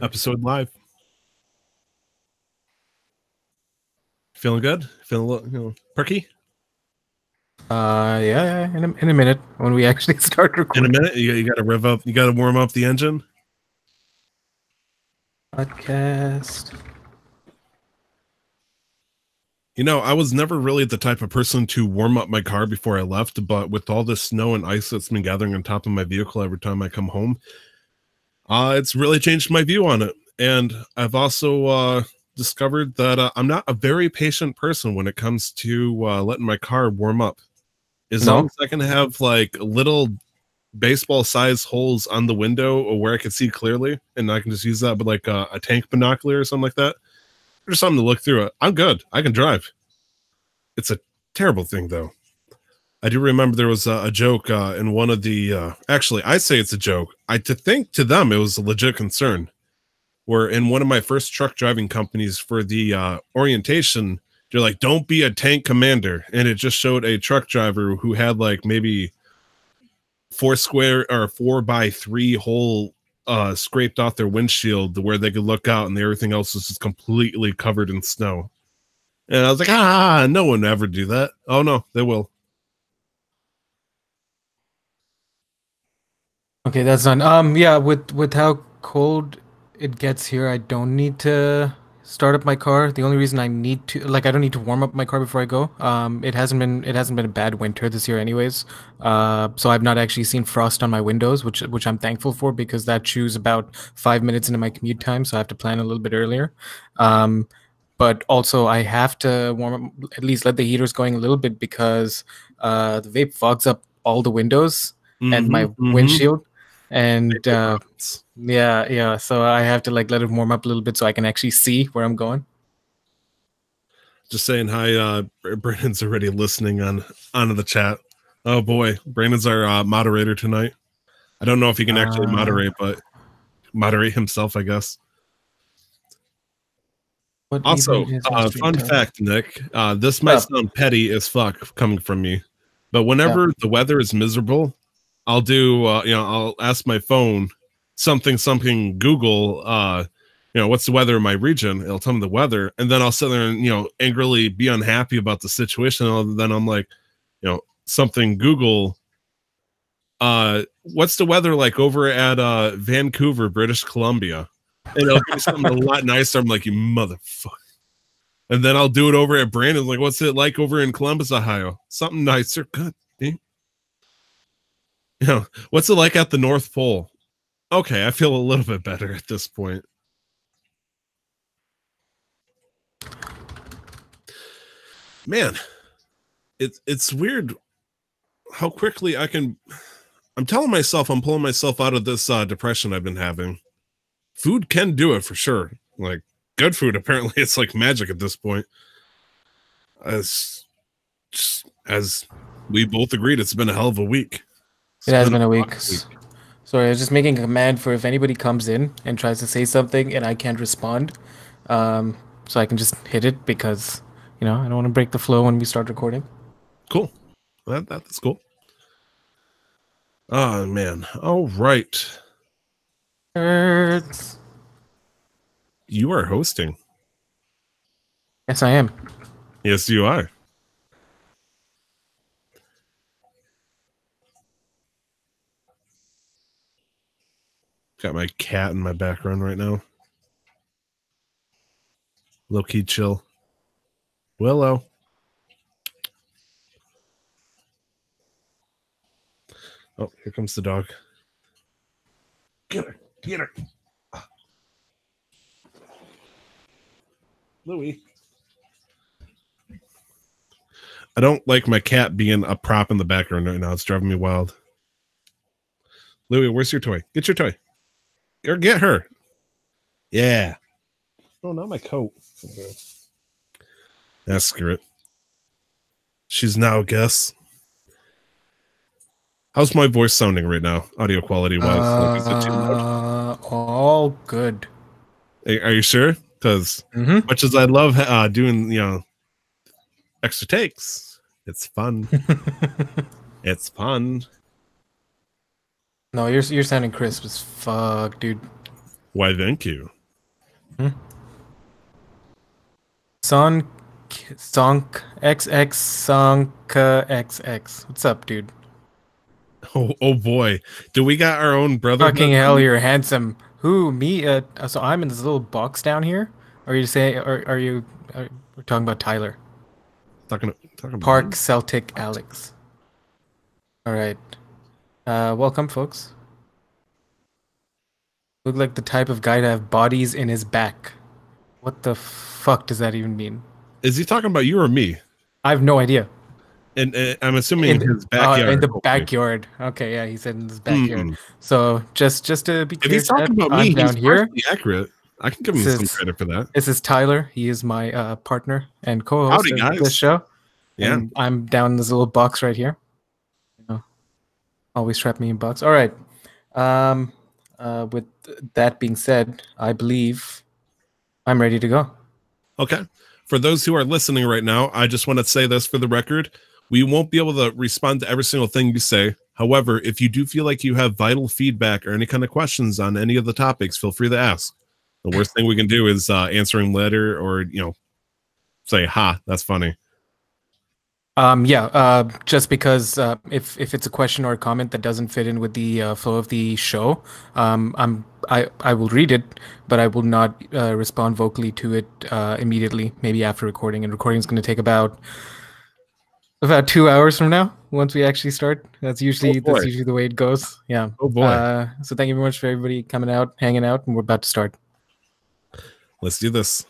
Episode live. Feeling good? Feeling a little, perky? Yeah, in a minute when we actually start In a recording. minute, you got to rev up. You got to warm up the engine. Podcast. You know, I was never really the type of person to warm up my car before I left, but with all the snow and ice that's been gathering on top of my vehicle every time I come home, it's really changed my view on it. And I've also discovered that I'm not a very patient person when it comes to letting my car warm up. As long as I can have like little baseball size holes on the window or where I can see clearly, and I can just use that with like a tank binocular or something like that, or something to look through it, I'm good. I can drive. It's a terrible thing though. I do remember there was a joke in one of the actually I say it's a joke. To think to them it was a legit concern, where in one of my first truck driving companies for the orientation, they're like, don't be a tank commander, and it just showed a truck driver who had like maybe 4x3 hole scraped off their windshield where they could look out, and everything else was just completely covered in snow. And I was like, no one ever do that. Oh no, they will. Okay, that's done. Yeah, with how cold it gets here, I don't need to start up my car. The only reason I need to, like, I don't need to warm up my car before I go. It hasn't been a bad winter this year, anyways. So I've not actually seen frost on my windows, which I'm thankful for because that chews about 5 minutes into my commute time, so I have to plan a little bit earlier. But also I have to warm up, at least let the heaters going a little bit because the vape fogs up all the windows and my windshield. And yeah, so I have to like let it warm up a little bit so I can actually see where I'm going. Just saying hi. Brandon's already listening onto the chat. Oh boy, Brandon's our moderator tonight. I don't know if he can actually moderate, but moderate himself, I guess. Also, fun fact, Nick, this might sound petty as fuck coming from me, but whenever the weather is miserable, I'll do, I'll ask my phone something Google, what's the weather in my region? It'll tell me the weather. And then I'll sit there and, angrily be unhappy about the situation. And then I'm like, something Google, what's the weather like over at Vancouver, British Columbia? And it'll give me something a lot nicer. I'm like, you motherfucker. And then I'll do it over at Brandon. Like, what's it like over in Columbus, Ohio? Something nicer. Good. What's it like at the North Pole? Okay, I feel a little bit better at this point. Man, it's weird how quickly I'm telling myself I'm pulling myself out of this depression I've been having. Food can do it for sure. Like good food, apparently it's like magic at this point. As we both agreed, it's been a hell of a week. It has been a week. Sorry, I was just making a command for if anybody comes in and tries to say something and I can't respond, so I can just hit it because, I don't want to break the flow when we start recording. Cool. That's cool. Oh, man. All right. You are hosting. Yes, I am. Yes, you are. Got my cat in my background right now. Low-key chill. Willow. Oh, here comes the dog. Get her. Get her. Louie. I don't like my cat being a prop in the background right now. It's driving me wild. Louie, where's your toy? Get your toy. Or get her. Yeah. Oh, not my coat. Okay. Ask her it. She's now a guess. How's my voice sounding right now, audio quality wise? Is it too much? All good. Are you sure? Because much as I love doing, extra takes, it's fun. It's fun. No, you're sounding crisp as fuck, dude. Why, thank you. Sonk XX Sonka XX. What's up, dude? Oh boy. Do we got our own brotherhood? Fucking hell, you're handsome. Who, me? So I'm in this little box down here? Or are you saying, or are you, we're talking about Tyler. Talking about Park Celtic Alex. All right. Welcome, folks. Look like the type of guy to have bodies in his back. What the fuck does that even mean? Is he talking about you or me? I have no idea. And I'm assuming in his backyard. In the backyard. Okay, yeah, he said in his backyard. So just to be clear, if he's talking about I'm me, down he's here. accurate. I can give him some credit for that. This is Tyler. He is my partner and co-host of this show. Yeah, and I'm down in this little box right here. You know, always trap me in box. All right. With that being said, I believe I'm ready to go. Okay. For those who are listening right now, I just want to say this for the record. We won't be able to respond to every single thing you say. However, if you do feel like you have vital feedback or any kind of questions on any of the topics, feel free to ask. The worst thing we can do is answer him later or, say, ha, that's funny. Just because if it's a question or a comment that doesn't fit in with the flow of the show, I will read it, but I will not respond vocally to it immediately. Maybe after recording, and recording is going to take about 2 hours from now. Once we actually start, that's usually the way it goes. Yeah. Oh boy. So thank you very much for everybody coming out, hanging out, and we're about to start. Let's do this.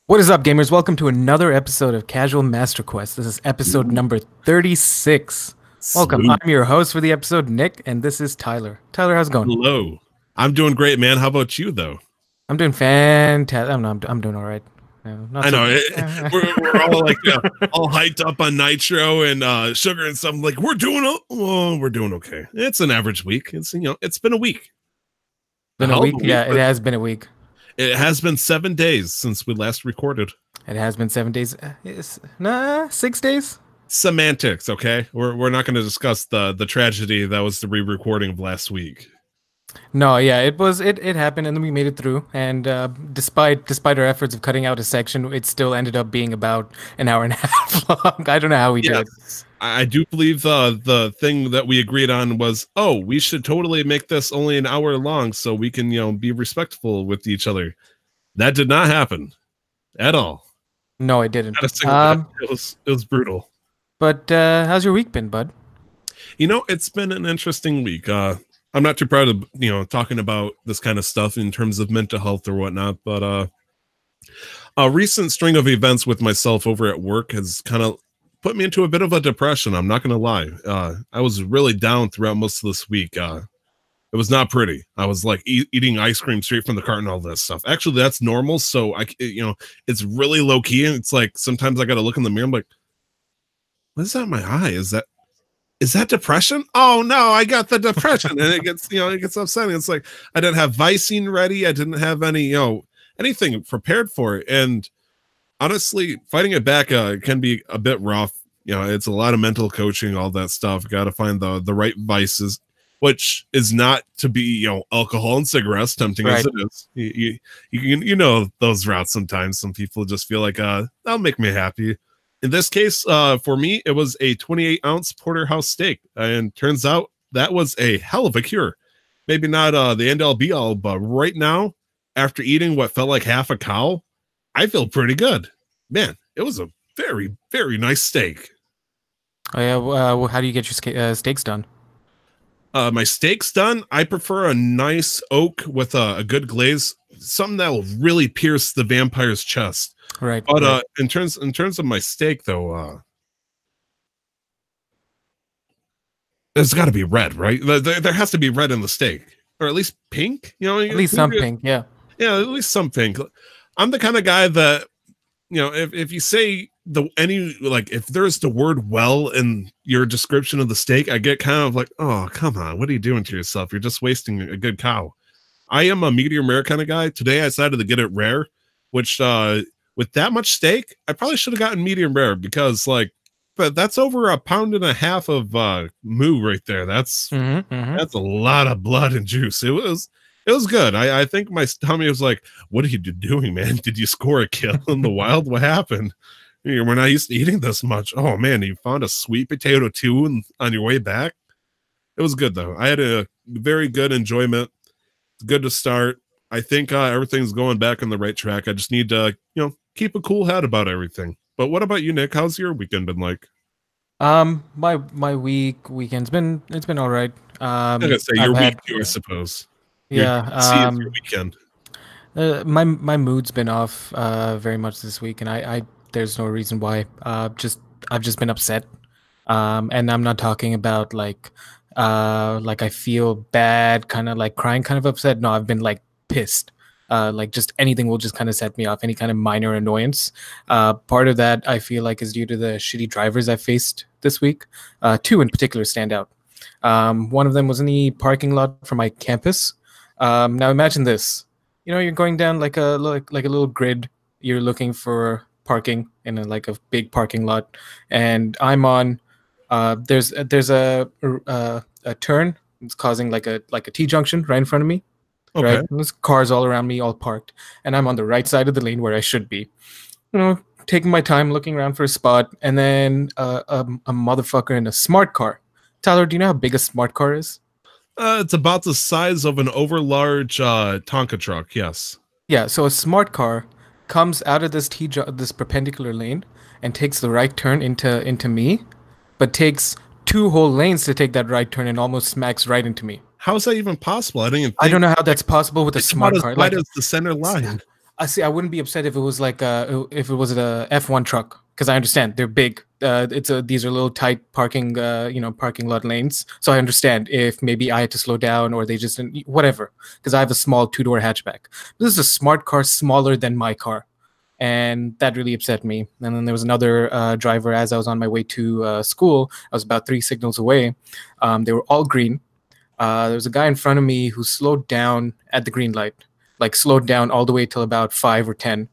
What is up, gamers? Welcome to another episode of Casual Master Quest. This is episode number 36. Welcome. I'm your host for the episode, Nick, and this is Tyler. Tyler, how's it going? Hello. I'm doing great, man. How about you, though? I'm doing fantastic. I'm doing all right. No, I know. We're all like all hyped up on Nitro and sugar and stuff. Like we're doing okay. It's an average week. It's it's been a week. Been a week? Yeah, it has been a week. It has been 7 days since we last recorded. It has been 7 days. 6 days. Semantics, okay? We're not going to discuss the tragedy that was the re-recording of last week. No, yeah, it happened, and then we made it through. And despite our efforts of cutting out a section, it still ended up being about an hour and a half long. I don't know how we did it. I do believe the thing that we agreed on was, we should totally make this only an hour long so we can, be respectful with each other. That did not happen at all. No, it didn't. Not a single it was brutal. But how's your week been, bud? It's been an interesting week. I'm not too proud of, talking about this kind of stuff in terms of mental health or whatnot, but a recent string of events with myself over at work has kind of put me into a bit of a depression. I'm not going to lie. I was really down throughout most of this week. It was not pretty. I was like eating ice cream straight from the carton, all that stuff. Actually, that's normal. So it's really low key. And it's like, sometimes I got to look in the mirror. I'm like, what is that in my eye? Is that depression? Oh no, I got the depression. And it gets upsetting. It's like, I didn't have Vicine ready. I didn't have any, anything prepared for it. And honestly, fighting it back can be a bit rough. It's a lot of mental coaching, all that stuff. Got to find the right vices, which is not to be, alcohol and cigarettes, tempting as it is. You know those routes sometimes. Some people just feel like, that'll make me happy. In this case, for me, it was a 28-ounce porterhouse steak. And turns out that was a hell of a cure. Maybe not the end-all be-all, but right now, after eating what felt like half a cow, I feel pretty good. Man, it was a very, very nice steak. Oh, yeah. How do you get your steaks done? My steaks done, I prefer a nice oak with a good glaze, something that will really pierce the vampire's chest. Right. But right. In terms of my steak, though, there's got to be red, right? There has to be red in the steak, or at least pink. At least some pink. Yeah. Yeah, at least some pink. I'm the kind of guy that, if you say if there's the word well in your description of the steak, I get kind of like, oh, come on, what are you doing to yourself? You're just wasting a good cow. I am a medium rare kind of guy. Today I decided to get it rare, which with that much steak, I probably should have gotten medium rare because but that's over a pound and a half of moo right there. That's a lot of blood and juice. It was good. I think my tummy was like, "What are you doing, man? Did you score a kill in the wild? What happened? We're not used to eating this much." Oh man, you found a sweet potato too on your way back. It was good though. I had a very good enjoyment. It's good to start. I think everything's going back on the right track. I just need to, keep a cool head about everything. But what about you, Nick? How's your weekend been like? My weekend's been it's been all right. I gotta say I've your week had too, I suppose. yeah. See it's your weekend. My mood's been off very much this week, and I there's no reason why. I've just been upset. And I'm not talking about like I feel bad, kind of like crying, kind of upset. No, I've been like pissed. Like just anything will just kind of set me off, any kind of minor annoyance. Part of that I feel like is due to the shitty drivers I faced this week. Two in particular stand out. One of them was in the parking lot for my campus. Now imagine this. You're going down like a little grid. You're looking for parking in like a big parking lot, and I'm on. There's a turn. It's causing like a T junction right in front of me. Okay. Right, there's cars all around me, all parked, and I'm on the right side of the lane where I should be. Taking my time, looking around for a spot, and then a motherfucker in a smart car. Tyler, do you know how big a smart car is? It's about the size of an overlarge Tonka truck. Yes. Yeah, so a smart car comes out of this perpendicular lane and takes the right turn into me, but takes two whole lanes to take that right turn and almost smacks right into me. How is that even possible? I don't know how that's possible with a smart car. Like as the center line. I see. I wouldn't be upset if it was like if it was a F1 truck, because I understand they're big. These are little tight parking parking lot lanes. So I understand if maybe I had to slow down or they just didn't, whatever, because I have a small two-door hatchback. This is a smart car smaller than my car, and that really upset me. And then there was another driver as I was on my way to school. I was about 3 signals away. They were all green. There was a guy in front of me who slowed down at the green light, like slowed down all the way till about 5 or 10.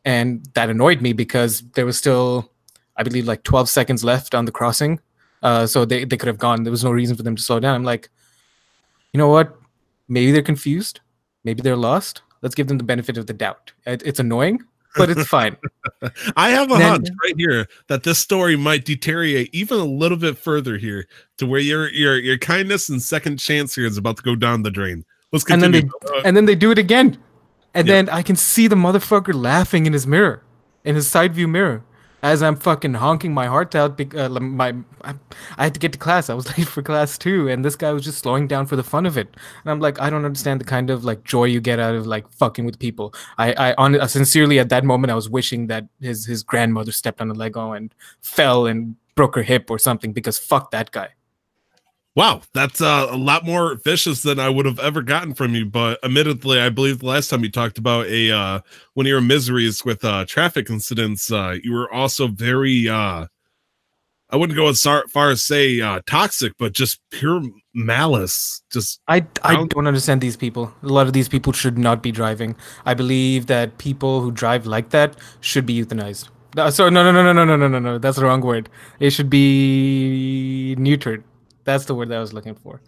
And that annoyed me because there was still, I believe, like 12 seconds left on the crossing. So they could have gone. There was no reason for them to slow down. I'm like, you know what? Maybe they're confused. Maybe they're lost. Let's give them the benefit of the doubt. It's annoying, but it's fine. I have a hunch right here that this story might deteriorate even a little bit further here to where your kindness and second chance here is about to go down the drain. Let's continue. And then they do it again. And then I can see the motherfucker laughing in his mirror, in his side view mirror, as I'm fucking honking my heart out. I had to get to class. I was late for class too, and this guy was just slowing down for the fun of it. And I'm like, I don't understand the kind of like joy you get out of like fucking with people. I sincerely at that moment I was wishing that his grandmother stepped on a Lego and fell and broke her hip or something, because fuck that guy. Wow, that's a lot more vicious than I would have ever gotten from you. But admittedly, I believe the last time you talked about one of your miseries with traffic incidents, you were also very I wouldn't go as far as say toxic, but just pure malice. Just I don't understand these people. A lot of these people should not be driving. I believe that people who drive like that should be euthanized. Sorry, no. That's the wrong word. It should be neutered. That's the word that I was looking for.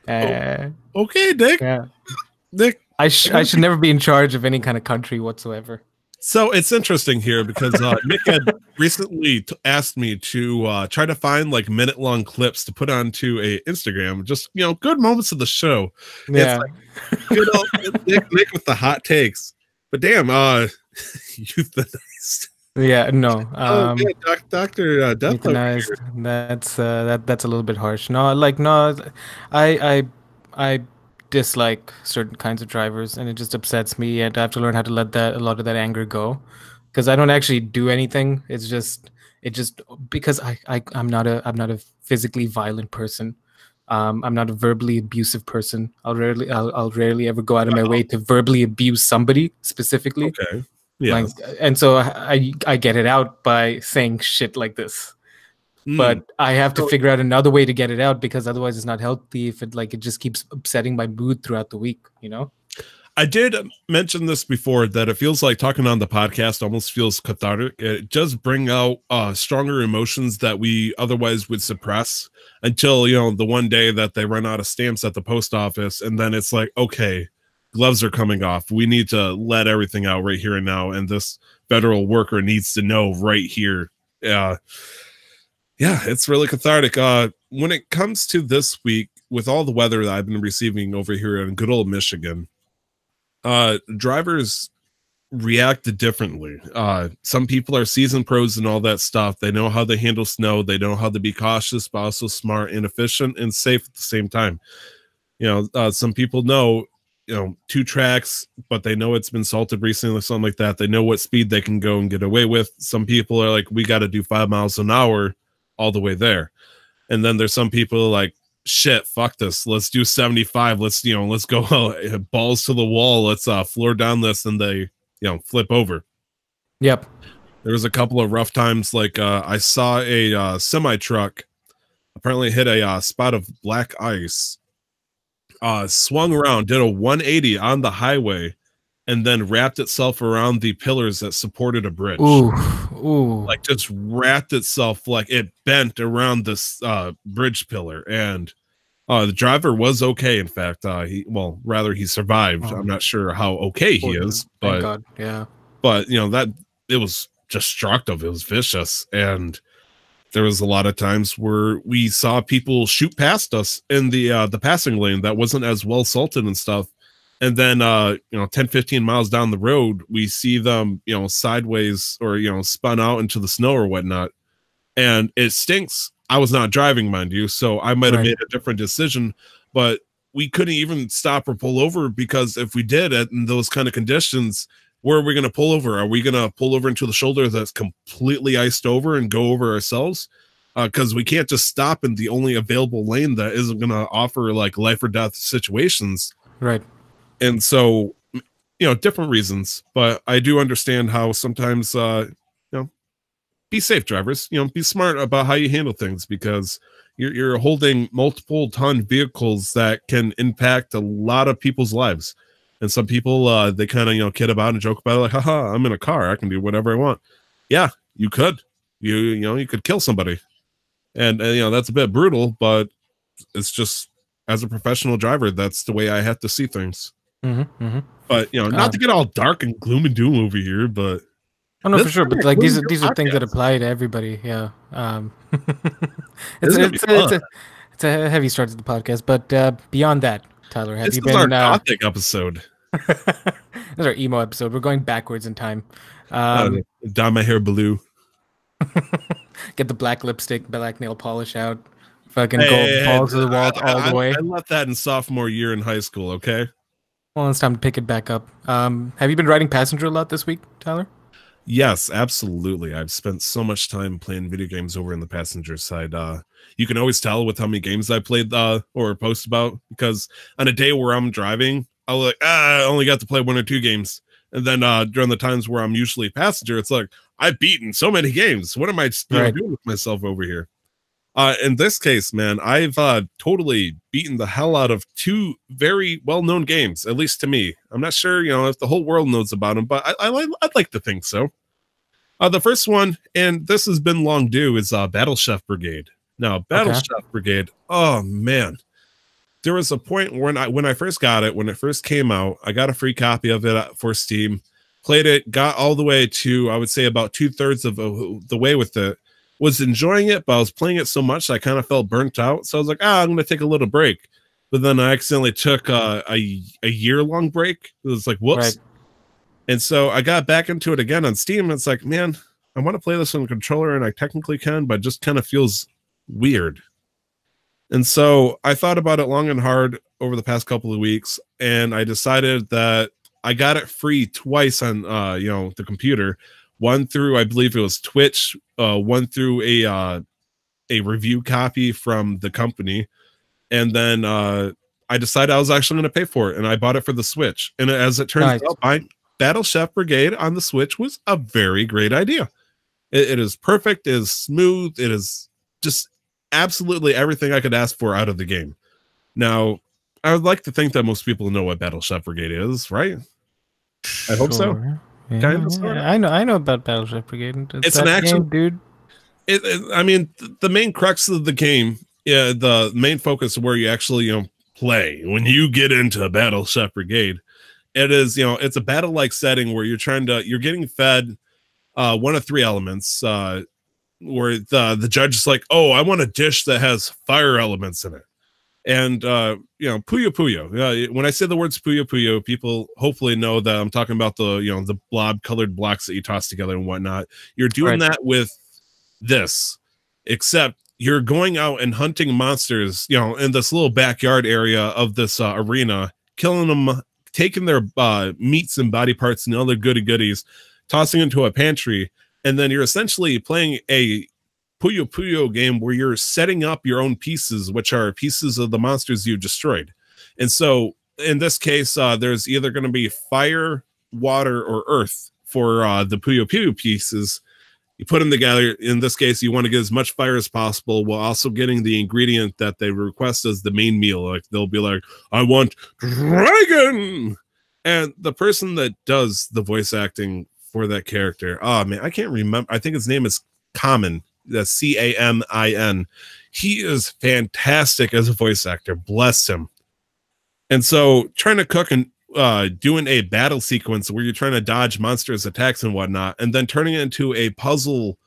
Okay, Nick. Yeah. Nick, I should never be in charge of any kind of country whatsoever. So it's interesting here because Nick had recently asked me to try to find like minute-long clips to put onto a Instagram. Just good moments of the show. Yeah, it's like, good old Nick with the hot takes. But damn, euthanized. Yeah, no. Dr. Death. That's a little bit harsh. No, I dislike certain kinds of drivers, and it just upsets me, and I have to learn how to let a lot of that anger go, because I don't actually do anything. It just because I'm not a physically violent person. I'm not a verbally abusive person. I'll rarely ever go out of my way to verbally abuse somebody specifically. Okay. Yeah. And so I get it out by saying shit like this. But I have to figure out another way to get it out, because otherwise it's not healthy if it just keeps upsetting my mood throughout the week, I did mention this before that it feels like talking on the podcast almost feels cathartic. It does bring out stronger emotions that we otherwise would suppress until, the one day that they run out of stamps at the post office. And then it's like, okay, gloves are coming off. We need to let everything out right here and now. And this federal worker needs to know right here. Yeah, it's really cathartic. When it comes to this week, with all the weather that I've been receiving over here in good old Michigan, drivers react differently. Some people are seasoned pros and all that stuff. They know how to handle snow. They know how to be cautious, but also smart and efficient and safe at the same time. Some people know, 2 tracks, but they know it's been salted recently or something like that. They know what speed they can go and get away with. Some people are like, we got to do 5 miles an hour all the way there. And then there's some people like, shit, fuck this, let's do 75, let's go balls to the wall, let's floor down this, and they flip over. Yep. There was a couple of rough times, like I saw a semi truck apparently hit a spot of black ice, swung around, did a 180 on the highway, and then wrapped itself around the pillars that supported a bridge. Ooh. Like just wrapped itself, like it bent around this bridge pillar. And the driver was okay. In fact, he survived. I'm not sure how okay he is, but thank God. Yeah. But that it was destructive. It was vicious, and there was a lot of times where we saw people shoot past us in the passing lane that wasn't as well salted and stuff. And then 10, 15 miles down the road, we see them, sideways or spun out into the snow or whatnot. And it stinks. I was not driving, mind you, so I might have made a different decision, but we couldn't even stop or pull over, because if we did in those kind of conditions, where are we going to pull over? Are we going to pull over into the shoulder that's completely iced over and go over ourselves? Because we can't just stop in the only available lane that isn't going to offer like life or death situations. Right. And so, different reasons, but I do understand how sometimes, be safe, drivers, be smart about how you handle things, because you're holding multiple ton vehicles that can impact a lot of people's lives. And some people, they kind of, kid about and joke about it, like, haha, I'm in a car, I can do whatever I want. Yeah, you could, you could kill somebody. And that's a bit brutal, but it's just, as a professional driver, that's the way I have to see things. But not to get all dark and gloom and doom over here, but I know for sure. But like these are things that apply to everybody. Yeah. It's a heavy start to the podcast, but beyond that, Tyler, have you been? This is our gothic episode. This is our emo episode. We're going backwards in time. Dye my hair blue. Get the black lipstick, black nail polish out. Fucking go balls to the wall all the way. I left that in sophomore year in high school. Okay. Well, it's time to pick it back up. Have you been riding passenger a lot this week, Tyler? Yes, absolutely. I've spent so much time playing video games over in the passenger side. You can always tell with how many games I played or post about, because on a day where I'm driving, I'll like, I only got to play 1 or 2 games. And then during the times where I'm usually a passenger, it's like, I've beaten so many games. What am I doing with myself over here? In this case, man, I've totally beaten the hell out of 2 very well-known games, at least to me. I'm not sure, if the whole world knows about them, but I'd like to think so. The first one, and this has been long due, is Battle Chef Brigade. Now, Battle Chef Brigade, oh man, there was a point when I first got it, when it first came out, I got a free copy of it for Steam, played it, got all the way to, I would say, about 2/3 of the way with it. Was enjoying it, but I was playing it so much I kind of felt burnt out. So I was like, I'm going to take a little break. But then I accidentally took a year-long break. It was like, whoops. Right. And so I got back into it again on Steam. And it's like, man, I want to play this on the controller, and I technically can, but it just kind of feels weird. And so I thought about it long and hard over the past couple of weeks, and I decided that I got it free twice on the computer. One through, I believe it was Twitch, one through a review copy from the company. And then I decided I was actually going to pay for it, and I bought it for the Switch. And as it turns out, Battle Chef Brigade on the Switch was a very great idea. It is perfect, it is smooth, it is just absolutely everything I could ask for out of the game. Now, I would like to think that most people know what Battle Chef Brigade is, right? I hope so. Sure. Kind Yeah, of, sort of. yeah. I know about Battleship Brigade. It's It's an that action. game, dude. I mean, the main crux of the game, yeah, the main focus where you actually, play when you get into Battle Chef Brigade. It is, it's a battle-like setting where you're getting fed one of three elements. Where the judge is like, oh, I want a dish that has fire elements in it. And Puyo Puyo. When I say the words Puyo Puyo, people hopefully know that I'm talking about the blob colored blocks that you toss together and whatnot. You're doing Right. that with this, except you're going out and hunting monsters, in this little backyard area of this arena, killing them, taking their meats and body parts and other goody goodies, tossing into a pantry, and then you're essentially playing a Puyo Puyo game where you're setting up your own pieces, which are pieces of the monsters you've destroyed. And so in this case, there's either going to be fire, water, or earth for the Puyo Puyo pieces. You put them together. In this case, you want to get as much fire as possible while also getting the ingredient that they request as the main meal. Like they'll be like, I want dragon. And the person that does the voice acting for that character, oh man, I can't remember. I think his name is Common. That's Camin. He is fantastic as a voice actor. Bless him. And so trying to cook and doing a battle sequence where you're trying to dodge monsters' attacks and whatnot, and then turning it into a puzzle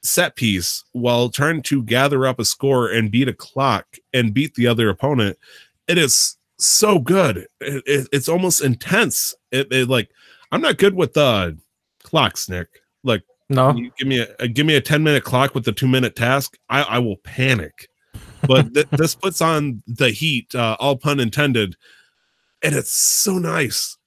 set piece while trying to gather up a score and beat a clock and beat the other opponent. It is so good. It's almost intense. It like, I'm not good with clocks, Nick. Like, No. you give me a 10-minute clock with a 2-minute task, I will panic. But this puts on the heat, all pun intended, and it's so nice.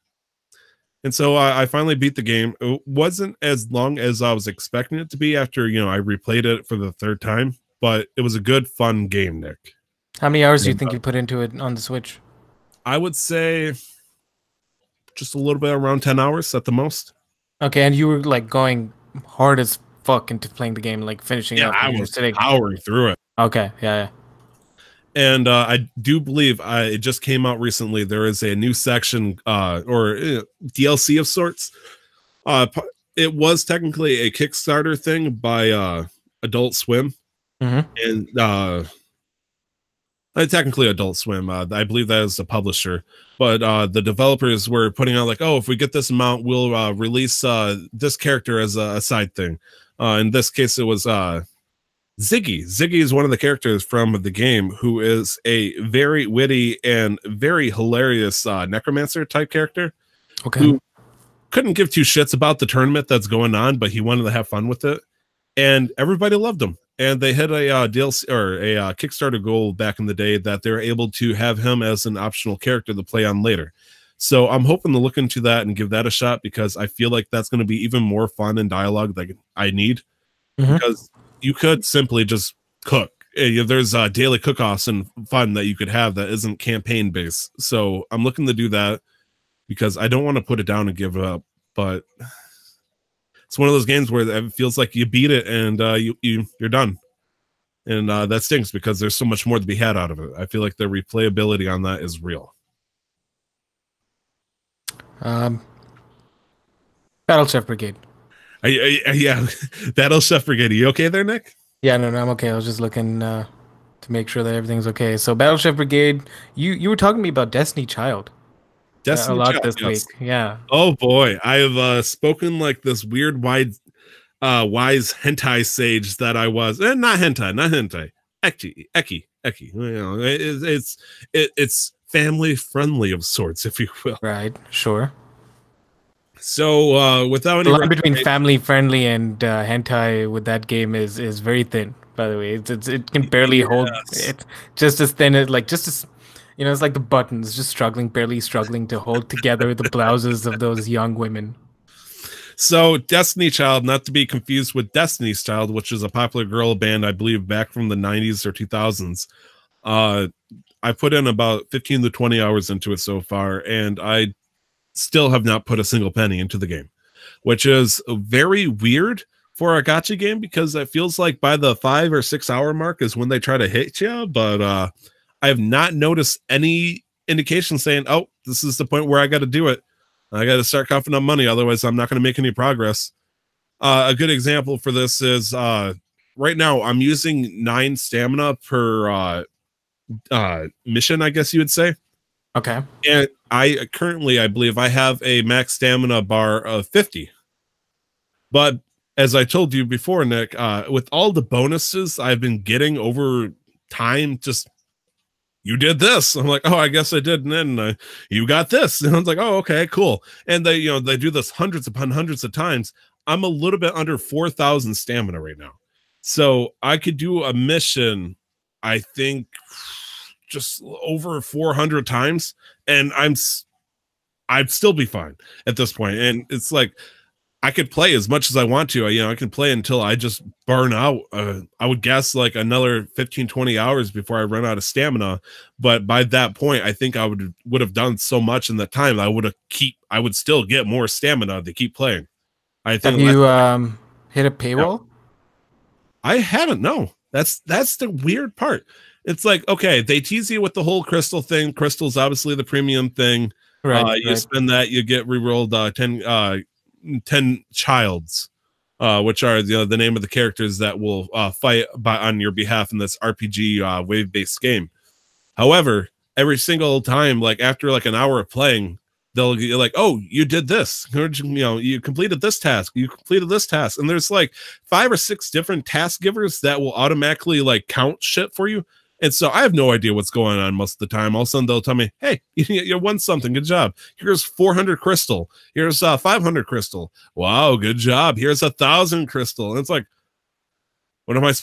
And so I finally beat the game. It wasn't as long as I was expecting it to be after I replayed it for the third time, but it was a good, fun game, Nick. How many hours do you think you put into it on the Switch? I would say just a little bit around 10 hours at the most. Okay, and you were like going hard as fuck into playing the game, like finishing up. I was powering through it. Okay, yeah. And I do believe it just came out recently. There is a new section or DLC of sorts. It was technically a Kickstarter thing by Adult Swim, and technically Adult Swim. I believe that is the publisher, but the developers were putting out like, oh, if we get this amount, we'll release this character as a side thing. In this case, it was Ziggy. Ziggy is one of the characters from the game who is a very witty and very hilarious necromancer type character. Okay. Who couldn't give two shits about the tournament that's going on, but he wanted to have fun with it. And everybody loved him. And they had a DLC or a Kickstarter goal back in the day that they were able to have him as an optional character to play on later. So I'm hoping to look into that and give that a shot because I feel like that's going to be even more fun and dialogue that I need. Because you could simply just cook. There's daily cook-offs and fun that you could have that isn't campaign based. So I'm looking to do that because I don't want to put it down and give it up. But it's one of those games where it feels like you beat it and you're done. And that stinks because there's so much more to be had out of it. I feel like the replayability on that is real. Battle Chef Brigade. Yeah, Battle Chef Brigade. Are you okay there, Nick? Yeah, no, I'm okay. I was just looking to make sure that everything's okay. So Battle Chef Brigade, you were talking to me about Destiny Child. Destiny a lot Child, this yes. week. Yeah. Oh boy, I have spoken like this weird wise hentai sage that I was. Not hentai. Eki. It's family friendly of sorts, if you will. Right. Sure. So without any the line between family friendly and hentai with that game is very thin. By the way, it can barely hold it. Just as thin as it's like the buttons just barely struggling to hold together the blouses of those young women. So Destiny Child, not to be confused with Destiny's Child, which is a popular girl band, I believe, back from the 90s or 2000s. I put in about 15 to 20 hours into it so far, and I still have not put a single penny into the game, which is very weird for a gacha game because it feels like by the 5 or 6 hour mark is when they try to hit you. But I have not noticed any indication saying, oh, this is the point where I got to do it. I got to start coughing up money. Otherwise, I'm not going to make any progress. A good example for this is right now I'm using 9 stamina per mission, I guess you would say. Okay. And I believe I have a max stamina bar of 50. But as I told you before, Nick, with all the bonuses I've been getting over time, just you did this. I'm like, oh, I guess I did. And then you got this. And I was like, oh, okay, cool. And they, they do this hundreds upon hundreds of times. I'm a little bit under 4,000 stamina right now. So I could do a mission, I think, just over 400 times. And I'd still be fine at this point. And it's like, I could play as much as I want to. I can play until I just burn out. I would guess like another 15, 20 hours before I run out of stamina. But by that point, I think I would have done so much in that time. I would still get more stamina to keep playing. I think. Have you hit a paywall? I haven't. No, that's the weird part. It's like, okay, they tease you with the whole crystal thing. Crystal's obviously the premium thing. Right. You spend that, you get rerolled 10 childs, which are the name of the characters that will fight on your behalf in this RPG wave-based game. However, every single time, like after like an hour of playing, they'll get like, oh, you did this, you completed this task, you completed this task, and there's like 5 or 6 different task givers that will automatically like count shit for you. And so I have no idea what's going on most of the time. All of a sudden they'll tell me, hey, you won something. Good job. Here's 400 crystal. Here's 500 crystal. Wow, good job. Here's 1,000 crystal. And it's like, what am I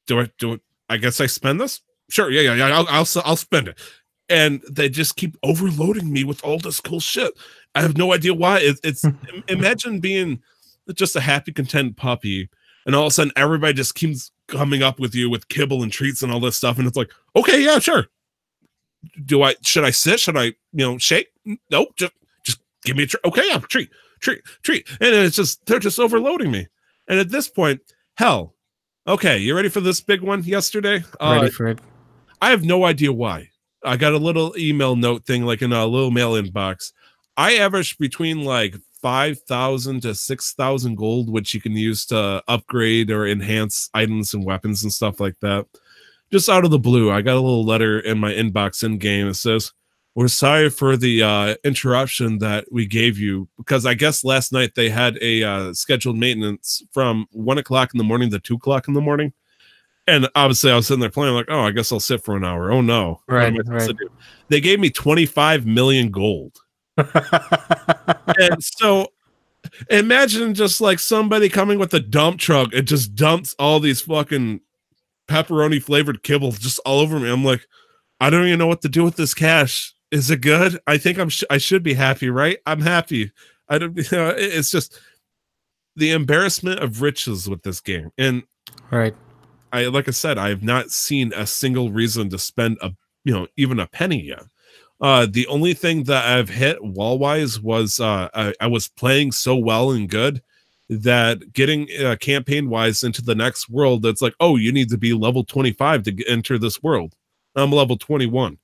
do it? I guess I spend this? Sure. Yeah. I'll spend it. And they just keep overloading me with all this cool shit. I have no idea why. It's imagine being just a happy, content puppy, and all of a sudden everybody just keeps coming up with you with kibble and treats and all this stuff, and it's like, okay, yeah, sure. Should I sit? Should I shake? Nope, just give me a treat. Okay, yeah, treat. And it's just, they're just overloading me. And at this point, hell, okay, you ready for this big one yesterday? Ready for it. I have no idea why. I got a little email note thing, like in a little mail inbox. I averaged between like 5,000 to 6,000 gold, which you can use to upgrade or enhance items and weapons and stuff like that. Just out of the blue, I got a little letter in my inbox in game. It says, we're sorry for the interruption that we gave you, because I guess last night they had a scheduled maintenance from 1 o'clock in the morning to 2 o'clock in the morning. And obviously I was sitting there playing like, oh, I guess I'll sit for an hour. Oh no. Right. They gave me 25 million gold. And so imagine just like somebody coming with a dump truck. It just dumps all these fucking pepperoni flavored kibbles just all over me. I'm like, I don't even know what to do with this cash. Is it good? I think I should be happy, right? I'm happy. I don't, it's just the embarrassment of riches with this game. And right. Like I said, I have not seen a single reason to spend even a penny yet. The only thing that I've hit wall-wise was I was playing so well and good that getting campaign-wise into the next world, that's like, oh, you need to be level 25 to enter this world. I'm level 21.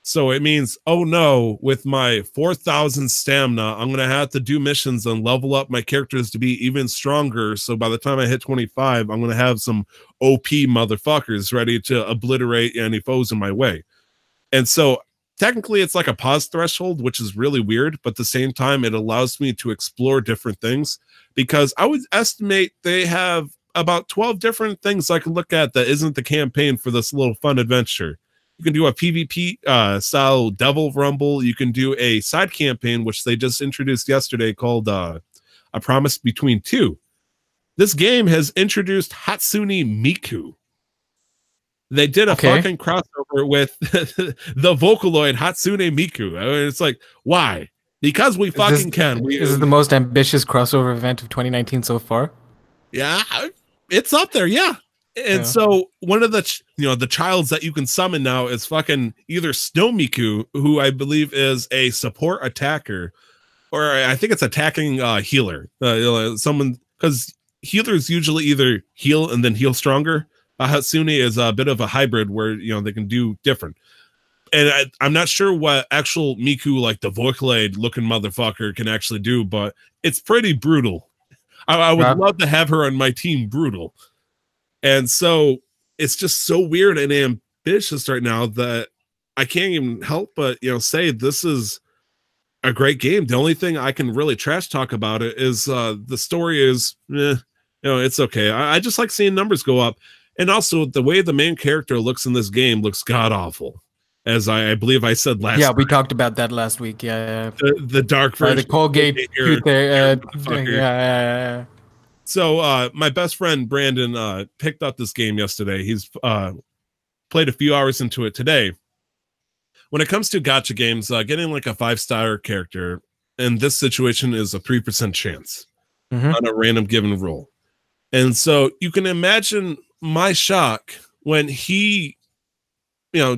So it means, oh no, with my 4,000 stamina, I'm going to have to do missions and level up my characters to be even stronger. So by the time I hit 25, I'm going to have some OP motherfuckers ready to obliterate any foes in my way. And so technically it's like a pause threshold, which is really weird, but at the same time, it allows me to explore different things, because I would estimate they have about 12 different things I could look at that isn't the campaign for this little fun adventure. You can do a PvP style Devil Rumble. You can do a side campaign, which they just introduced yesterday, called A Promise Between Two. This game has introduced Hatsune Miku. They did a fucking crossover with the Vocaloid Hatsune Miku. I mean, it's like, why? Because we fucking can. This is the most ambitious crossover event of 2019 so far. Yeah, it's up there. Yeah. And so one of the the childs that you can summon now is fucking either Snow Miku, who I believe is a support attacker, or I think it's attacking healer. Someone, because healers usually either heal and then heal stronger. Hatsune is a bit of a hybrid where they can do different. and I'm not sure what actual Miku, like the Voiclade looking motherfucker, can actually do, but it's pretty brutal. I would love to have her on my team, brutal. And so it's just so weird and ambitious right now that I can't even help but say this is a great game. The only thing I can really trash talk about it is the story is it's okay. I just like seeing numbers go up, and also the way the main character looks in this game looks god awful, as I believe I said last. Yeah, we talked about that last week. Yeah, the dark version, the Colgate tooth there. Yeah. So my best friend Brandon picked up this game yesterday. He's played a few hours into it today. When it comes to gacha games, getting like a 5-star character in this situation is a 3% chance on a random given roll. And so you can imagine my shock when he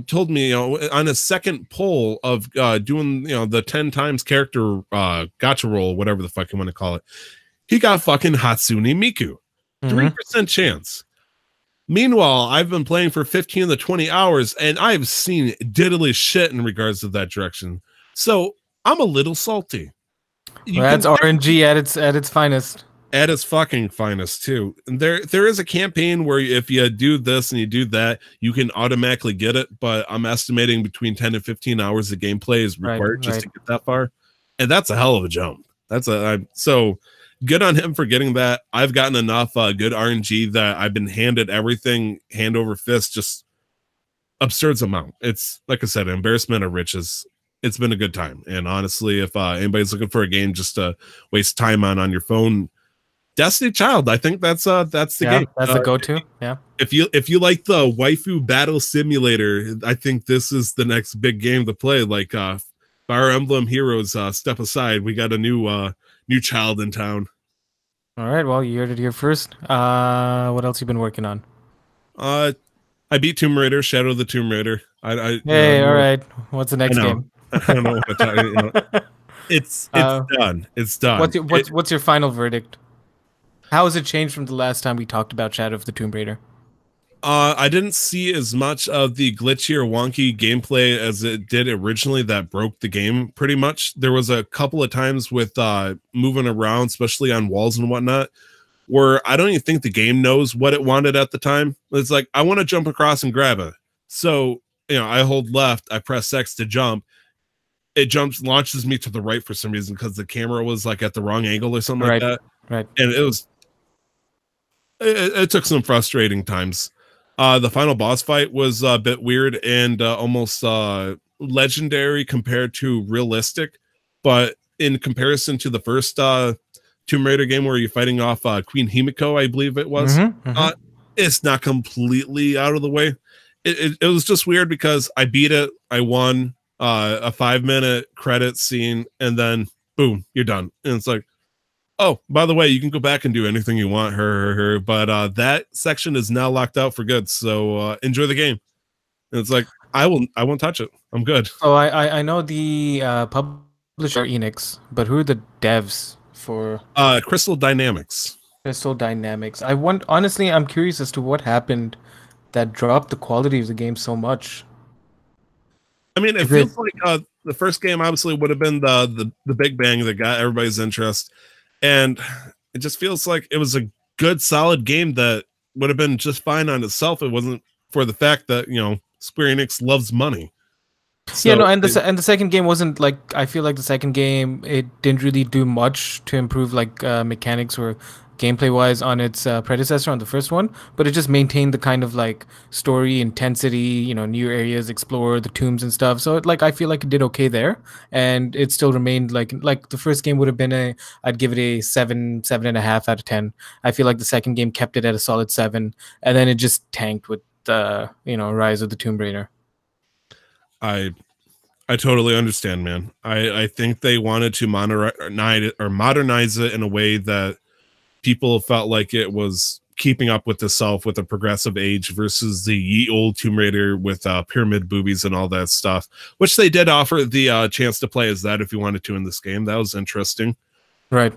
told me on a second poll of doing the 10 times character gacha roll, whatever the fuck you want to call it, he got fucking Hatsune Miku. 3% chance. Meanwhile, I've been playing for 15 to 20 hours, and I've seen diddly shit in regards to that direction. So I'm a little salty. Well, that's RNG at its finest. At its fucking finest, too. And there is a campaign where if you do this and you do that, you can automatically get it. But I'm estimating between 10 and 15 hours of gameplay is required just to get that far. And that's a hell of a jump. So good on him for getting that. I've gotten enough good RNG that I've been handed everything hand over fist, just absurd amount. It's like I said, an embarrassment of riches. It's been a good time. And honestly, if anybody's looking for a game just to waste time on your phone, Destiny Child, I think that's the game. That's the go-to. Yeah. If you like the waifu battle simulator, I think this is the next big game to play. Like Fire Emblem Heroes, step aside. We got a new child in town. All right, well, you heard it here first. What else you been working on? I beat Tomb Raider, Shadow of the Tomb Raider. All right. What's the next game? I don't know what to tell you. It's done. It's done. What's your final verdict? How has it changed from the last time we talked about Shadow of the Tomb Raider? I didn't see as much of the glitchy or wonky gameplay as it did originally that broke the game pretty much. There was a couple of times with moving around, especially on walls and whatnot, where I don't even think the game knows what it wanted at the time. It's like, I want to jump across and grab it. So, I hold left, I press X to jump. It launches me to the right for some reason because the camera was like at the wrong angle or something like that. Right. And it took some frustrating times. The final boss fight was a bit weird and almost legendary compared to realistic, but in comparison to the first Tomb Raider game where you're fighting off Queen Himiko, I believe it was, it's not completely out of the way. It was just weird because I beat it, I won a 5-minute credit scene, and then boom, you're done. And it's like, oh, by the way, you can go back and do anything you want, but that section is now locked out for good. So enjoy the game. And it's like, I won't touch it. I'm good. Oh, I know the publisher Enix, but who are the devs for? Crystal Dynamics. Crystal Dynamics. Honestly, I'm curious as to what happened that dropped the quality of the game so much. I mean, it feels like the first game obviously would have been the Big Bang that got everybody's interest. And it just feels like it was a good, solid game that would have been just fine on itself. It wasn't for the fact that, Square Enix loves money. So and the second game wasn't like, I feel like the second game, it didn't really do much to improve like mechanics or gameplay wise on its predecessor on the first one, but it just maintained the kind of like story intensity, new areas explored, the tombs and stuff. So I feel like it did okay there, and it still remained like the first game would have been I'd give it a 7.5 out of 10. I feel like the second game kept it at a solid 7, and then it just tanked with Rise of the Tomb Raider. I totally understand, man. I think they wanted to modernize it in a way that people felt like it was keeping up with itself with a progressive age versus the ye old Tomb Raider with pyramid boobies and all that stuff, which they did offer the chance to play as that if you wanted to in this game. That was interesting. Right.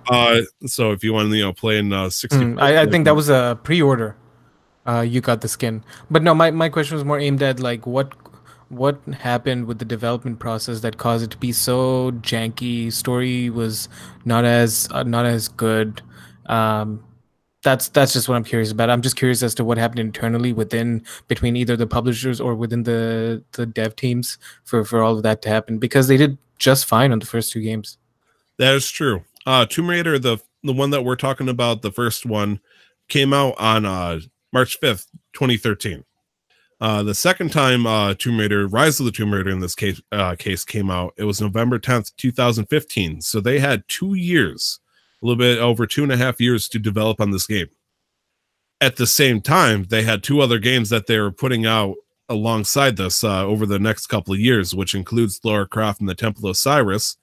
So if you want to play in 60, I think that was a pre-order. You got the skin, but no, my question was more aimed at like what what happened with the development process that caused it to be so janky? Story was not as good. Um, that's just what I'm curious about. I'm just curious as to what happened internally within between either the publishers or within the dev teams for all of that to happen, because they did just fine on the first two games. That is true. Tomb Raider, the one that we're talking about, the first one, came out on March 5th, 2013. The second time Tomb Raider, Rise of the Tomb Raider in this case came out, it was November 10th, 2015. So they had 2 years, a little bit over 2.5 years to develop on this game. At the same time, they had two other games that they were putting out alongside this over the next couple of years, which includes Lara Croft and the Temple of Osiris,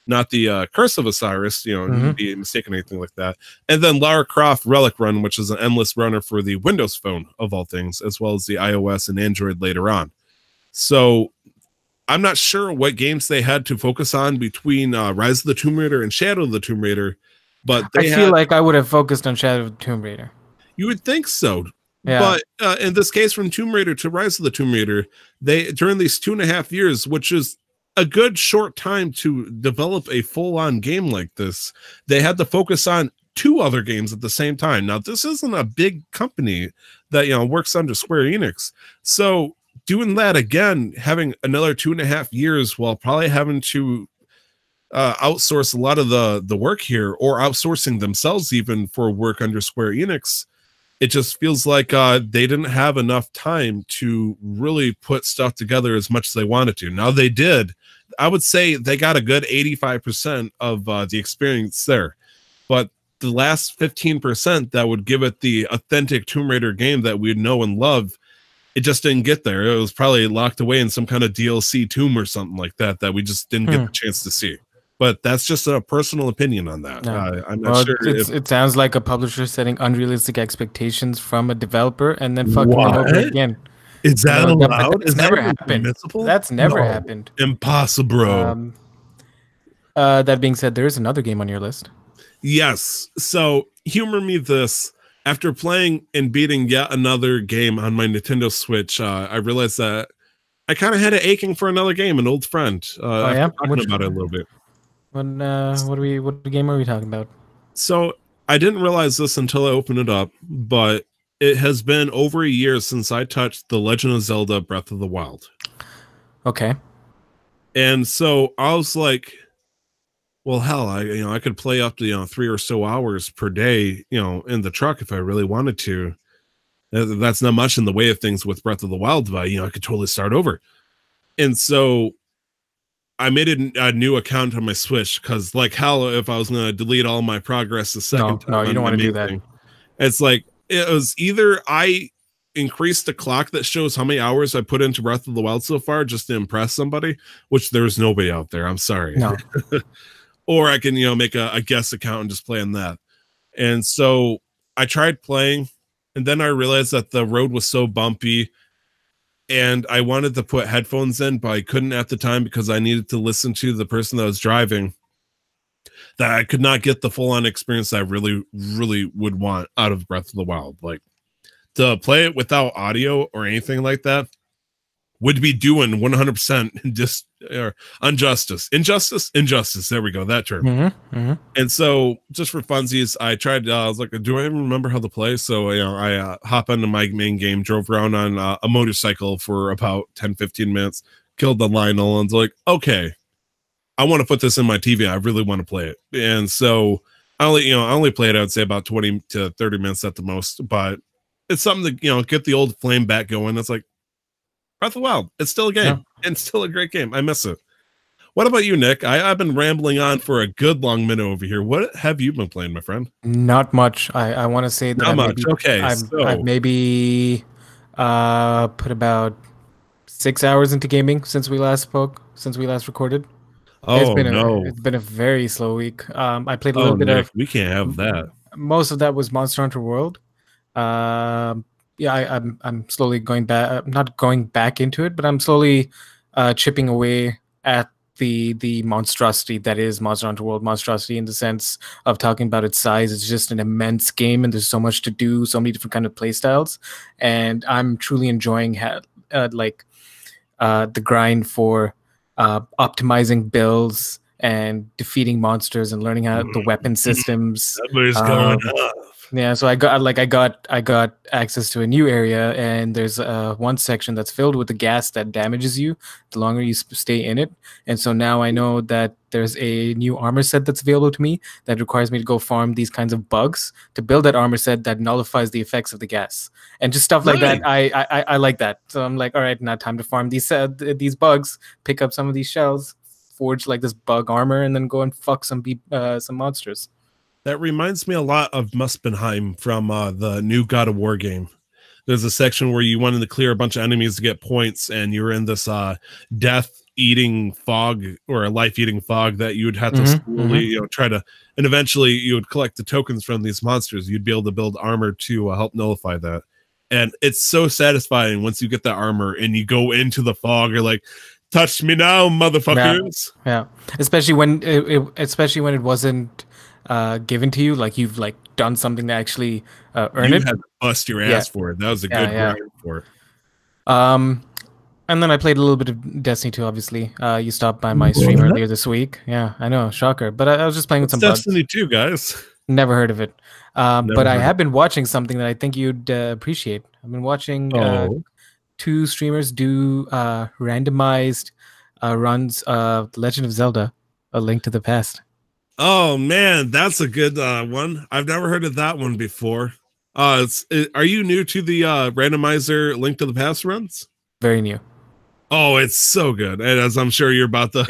not the Curse of Osiris, be mistaken or anything like that. And then Lara Croft Relic Run, which is an endless runner for the Windows Phone of all things, as well as the iOS and Android later on. So I'm not sure what games they had to focus on between Rise of the Tomb Raider and Shadow of the Tomb Raider, but I feel like I would have focused on Shadow of the Tomb Raider. You would think so. Yeah. But in this case, from Tomb Raider to Rise of the Tomb Raider, they during these 2.5 years, which is a good short time to develop a full-on game like this, they had to focus on two other games at the same time. Now, this isn't a big company that works under Square Enix, so doing that again, having another 2.5 years while probably having to outsource a lot of the work here, or outsourcing themselves even for work under Square Enix, it just feels like they didn't have enough time to really put stuff together as much as they wanted to. Now they did. I would say they got a good 85% of the experience there. But the last 15% that would give it the authentic Tomb Raider game that we know and love, it just didn't get there. It was probably locked away in some kind of DLC tomb or something like that we just didn't get the chance to see. But that's just a personal opinion on that. No. I'm not sure. It sounds like a publisher setting unrealistic expectations from a developer and then fucking them over again. Is that allowed? It's never happened. That's never happened. Impossible. That being said, there is another game on your list. Yes. So humor me this. After playing and beating yet another game on my Nintendo Switch, I realized that I kind of had an aching for another game, an old friend. Talking about it a little bit. What game are we talking about? So I didn't realize this until I opened it up, but it has been over a year since I touched The Legend of Zelda Breath of the Wild. Okay. And so I was like, well, hell, I could play up to 3 or so hours per day, in the truck if I really wanted to. That's not much in the way of things with Breath of the Wild, but I could totally start over. And so I made a new account on my Switch because, like, hell, if I was going to delete all my progress the second time. No, you don't want to do that. It's like, it was either I increase the clock that shows how many hours I put into Breath of the Wild so far just to impress somebody, which there's nobody out there. I'm sorry. No. Or I can, make a guest account and just play on that. And so I tried playing, and then I realized that the road was so bumpy, and I wanted to put headphones in, but I couldn't at the time because I needed to listen to the person that was driving, that I could not get the full-on experience that I really, really would want out of Breath of the Wild. Like, to play it without audio or anything like that would be doing 100% just injustice. There we go, that term. And so, just for funsies, I tried. I was like, do I even remember how to play? So I hop into my main game, drove around on a motorcycle for about 10-15 minutes, killed the Lionel, and was like, okay, I want to put this in my TV. I really want to play it. And so I only played, I would say, about 20 to 30 minutes at the most, but it's something to get the old flame back going. It's like Breath of the Wild. It's still a game, and still a great game. I miss it. What about you, Nick? I've been rambling on for a good long minute over here. What have you been playing, my friend? Not much. I want to say that not much. Okay, I've maybe put about 6 hours into gaming since we last spoke, since we last recorded. Oh, it's been a very slow week. I played a little bit of. We can't have that. Most of that was Monster Hunter World. I'm slowly going back. Not going back into it, but I'm slowly chipping away at the monstrosity that is Monster Hunter World. Monstrosity in the sense of talking about its size. It's just an immense game, and there's so much to do, so many different kind of play styles, and I'm truly enjoying the grind for optimizing builds and defeating monsters and learning how the weapon systems. Numbers going up. Yeah, so I got access to a new area, and there's one section that's filled with the gas that damages you the longer you stay in it. And so now I know that there's a new armor set that's available to me that requires me to go farm these kinds of bugs to build that armor set that nullifies the effects of the gas and just stuff like that. I like that. So I'm like, all right, now time to farm these bugs, pick up some of these shells, forge like this bug armor, and then go and fuck some monsters. That reminds me a lot of Muspelheim from the new God of War game. There's a section where you wanted to clear a bunch of enemies to get points, and you're in this death-eating fog or a life-eating fog that you would have to slowly, try to, and eventually you would collect the tokens from these monsters. You'd be able to build armor to help nullify that, and it's so satisfying once you get that armor and you go into the fog. You're like, touch me now, motherfuckers! Yeah. Especially when it wasn't given to you, like you've like done something to actually earn it. You had to bust your ass for it. That was a good grind for it. And then I played a little bit of Destiny 2, obviously. You stopped by my stream earlier this week. Yeah, I know, shocker. But I was just playing with some Destiny 2, guys. Never heard of it. But I have been watching something that I think you'd appreciate. I've been watching two streamers do randomized runs of The Legend of Zelda: A Link to the Past. Oh man, that's a good one. I've never heard of that one before. Are you new to the randomizer Link to the Past runs? Very new. Oh, it's so good, and as I'm sure you're about to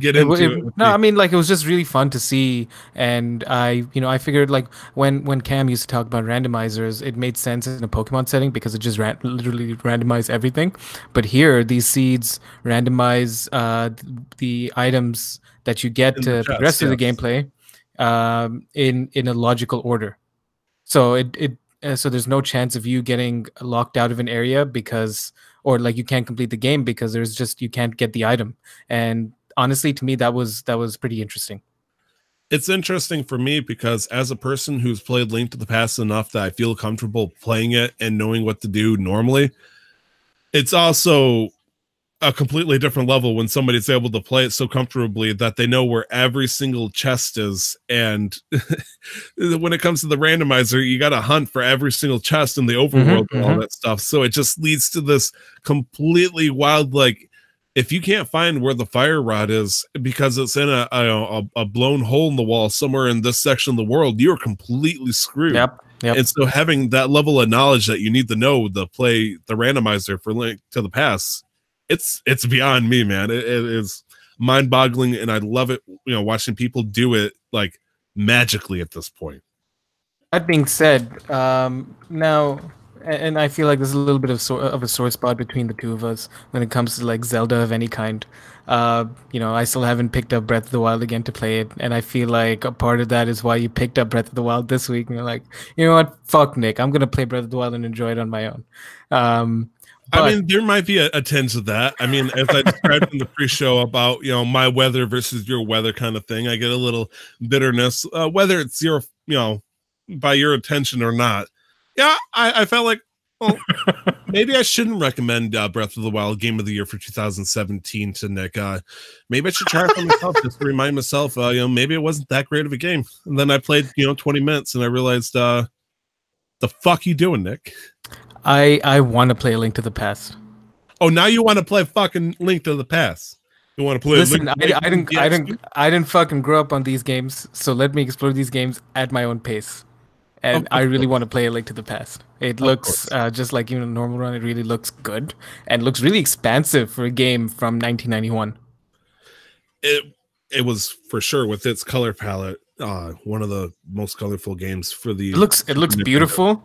get into it. No, I mean, like, it was just really fun to see, and I figured, like, when Cam used to talk about randomizers, it made sense in a Pokemon setting because it just literally randomized everything. But here, these seeds randomize the items that you get to progress through the gameplay in a logical order. So so there's no chance of you getting locked out of an area or like you can't complete the game because you can't get the item. And honestly, to me, that was pretty interesting. It's interesting for me because as a person who's played Link to the Past enough that I feel comfortable playing it and knowing what to do normally, it's also a completely different level when somebody's able to play it so comfortably that they know where every single chest is. And when it comes to the randomizer, you got to hunt for every single chest in the overworld and all that stuff. So it just leads to this completely wild, like, if you can't find where the fire rod is because it's in a blown hole in the wall somewhere in this section of the world, you're completely screwed. Yep. And so having that level of knowledge that you need to know to play the randomizer for Link to the Past, it's beyond me, man. It is mind-boggling, and I love it, watching people do it like magically at this point. That being said, now, and I feel like there's a little bit of a sore spot between the two of us when it comes to like Zelda of any kind. I still haven't picked up Breath of the Wild again to play it, and I feel like a part of that is why you picked up Breath of the Wild this week. And you're like, you know what? Fuck Nick, I'm gonna play Breath of the Wild and enjoy it on my own. I mean, there might be a tinge of that. I mean, as I described in the pre-show about, my weather versus your weather kind of thing, I get a little bitterness, whether it's your, by your attention or not. Yeah, I felt like, well, maybe I shouldn't recommend Breath of the Wild Game of the Year for 2017 to Nick. Maybe I should try it for myself just to remind myself, maybe it wasn't that great of a game. And then I played, 20 minutes and I realized, the fuck you doing, Nick? I want to play A Link to the Past. Oh, now you want to play fucking Link to the Past? You want to play? Listen, I didn't fucking grow up on these games, so let me explore these games at my own pace. And I really want to play A Link to the Past. It looks just like a normal run. It really looks good and looks really expansive for a game from 1991. It was for sure, with its color palette, one of the most colorful games for the. It looks beautiful.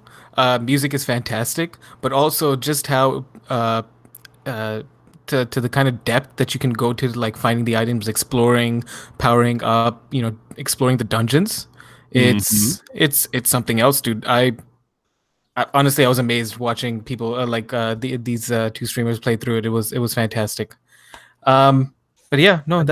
Music is fantastic, but also just how to the kind of depth that you can go to, like finding the items, exploring, powering up, exploring the dungeons. It's something else, dude. I honestly, I was amazed watching people these two streamers play through it. It was fantastic. But yeah, no,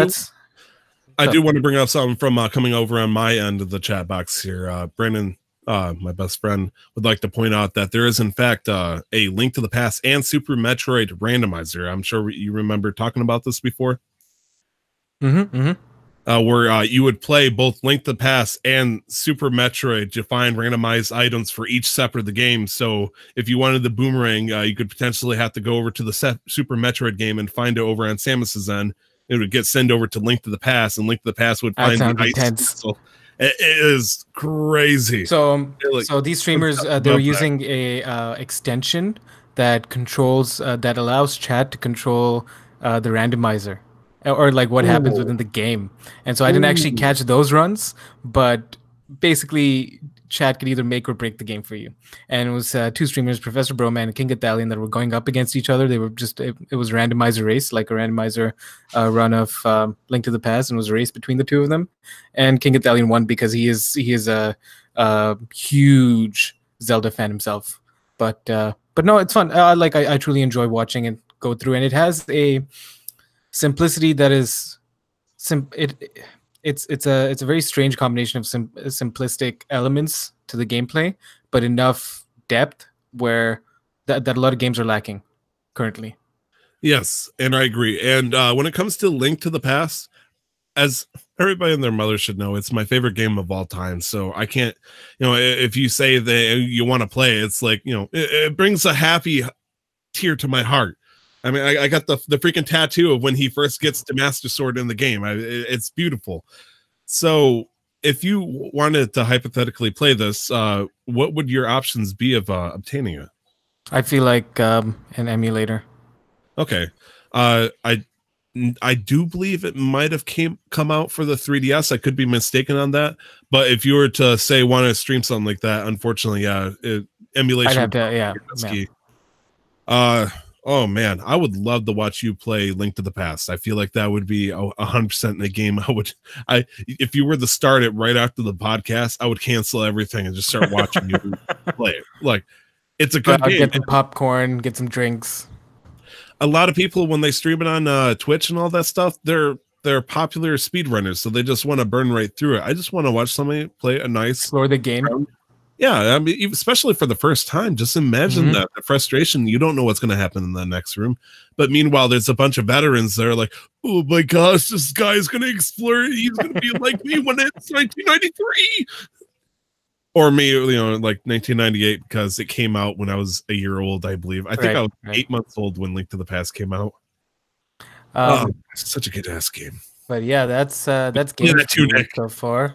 I do want to bring up something from coming over on my end of the chat box here. Brandon my best friend, would like to point out that there is in fact a Link to the Past and Super Metroid randomizer. I'm sure you remember talking about this before. Where you would play both Link to the Past and Super Metroid to find randomized items for each separate of the game. So if you wanted the boomerang, you could potentially have to go over to the Super Metroid game and find it over on Samus's end. It would get sent over to Link to the Past, and Link to the Past would find the ice. So it is crazy. So, so these streamers, they're using a extension that controls, that allows chat to control the randomizer, or like what happens within the game. And so I didn't actually catch those runs, but basically chat could either make or break the game for you. And it was two streamers, Professor Broman and King Italian, that were going up against each other. They were just, it was a randomizer race, like a randomizer run of Link to the Past, and it was a race between the two of them. And King Italian won because he is a huge Zelda fan himself. But no, it's fun. I truly enjoy watching it go through, and it has a simplicity that is it's a very strange combination of simplistic elements to the gameplay, but enough depth where that a lot of games are lacking currently. Yes, and I agree. And when it comes to Link to the Past, as everybody and their mother should know, it's my favorite game of all time. So I can't, if you say that you want to play, it's like, it brings a happy tear to my heart. I mean, I got the freaking tattoo of when he first gets to Master Sword in the game. It's beautiful. So if you wanted to hypothetically play this, what would your options be of obtaining it? I feel like an emulator. Okay. I do believe it might have come out for the 3DS. I could be mistaken on that. But if you were to say want to stream something like that, unfortunately, emulation. I'd have to, oh man, I would love to watch you play Link to the Past. I feel like that would be 100% in the game. If you were to start it right after the podcast, I would cancel everything and just start watching you play it. Like, it's a good game. Get some popcorn, get some drinks. A lot of people, when they stream it on Twitch and all that stuff, they're popular speedrunners, so they just want to burn right through it. I just want to watch somebody play a nice explore the game. Yeah, I mean, especially for the first time, just imagine that the frustration. You don't know what's going to happen in the next room, but meanwhile, there's a bunch of veterans that are like, "Oh my gosh, this guy's going to explore. He's going to be like me when it's 1993." Or me, like 1998, because it came out when I was a year old, I believe. I think I was 8 months old when Link to the Past came out. Such a good ass game. But yeah, that's game so far.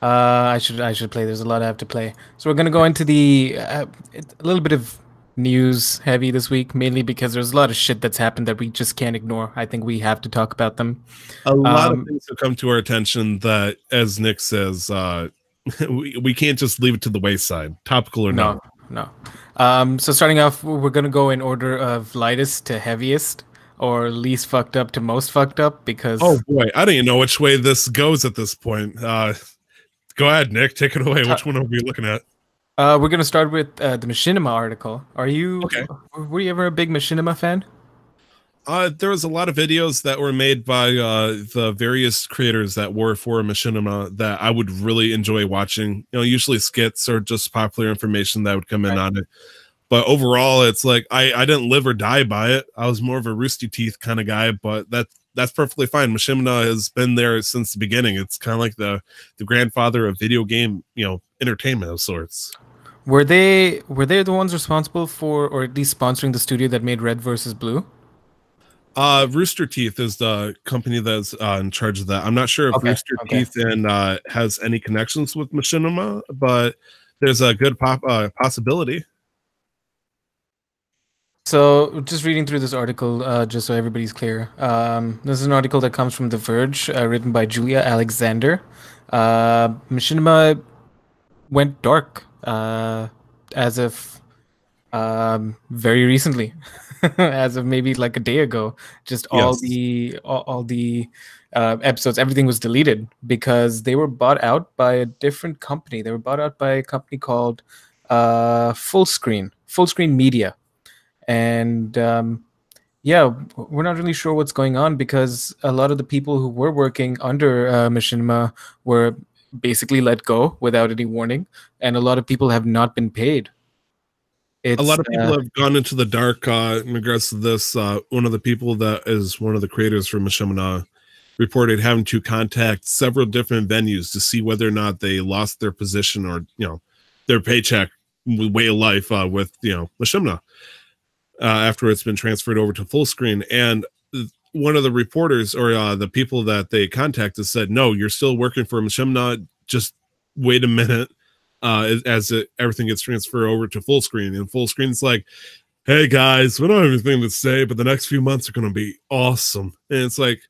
I should play. There's a lot I have to play. So we're gonna go into a little bit of news heavy this week, mainly because there's a lot of shit that's happened that we just can't ignore. I think we have to talk about them. A lot of things have come to our attention that, as Nick says, we can't just leave it to the wayside, topical or not. No. So starting off, we're gonna go in order of lightest to heaviest, or least fucked up to most fucked up, because oh boy, I don't even know which way this goes at this point. Go ahead, Nick, take it away. Which one are we looking at? We're gonna start with the Machinima article. Are you okay? Were you ever a big Machinima fan? There was a lot of videos that were made by the various creators that were for Machinima that I would really enjoy watching. Usually skits or just popular information that would come in on it. But overall, it's like I didn't live or die by it. I was more of a Rooster Teeth kind of guy, but that's perfectly fine. Machinima has been there since the beginning. It's kind of like the grandfather of video game, entertainment of sorts. Were they the ones responsible for, or at least sponsoring, the studio that made Red versus Blue? Rooster Teeth is the company that's in charge of that. I'm not sure if Rooster Teeth has any connections with Machinima, but there's a good possibility. So, just reading through this article, just so everybody's clear. This is an article that comes from The Verge, written by Julia Alexander. Machinima went dark as of very recently, as of maybe like a day ago. Just all the episodes, everything was deleted because they were bought out by a different company. They were bought out by a company called Fullscreen Media. And we're not really sure what's going on, because a lot of the people who were working under Machinima were basically let go without any warning, and a lot of people have not been paid. A lot of people have gone into the dark in regards to this. One of the people that is one of the creators for Mishimana reported having to contact several different venues to see whether or not they lost their position or their paycheck way of life with Mishimana after it's been transferred over to Fullscreen. And one of the reporters or the people that they contacted said, "No, you're still working for Mishimana. Just wait a minute." Everything gets transferred over to Fullscreen, and Fullscreen's like, "Hey guys, we don't have anything to say, but the next few months are going to be awesome." And it's like,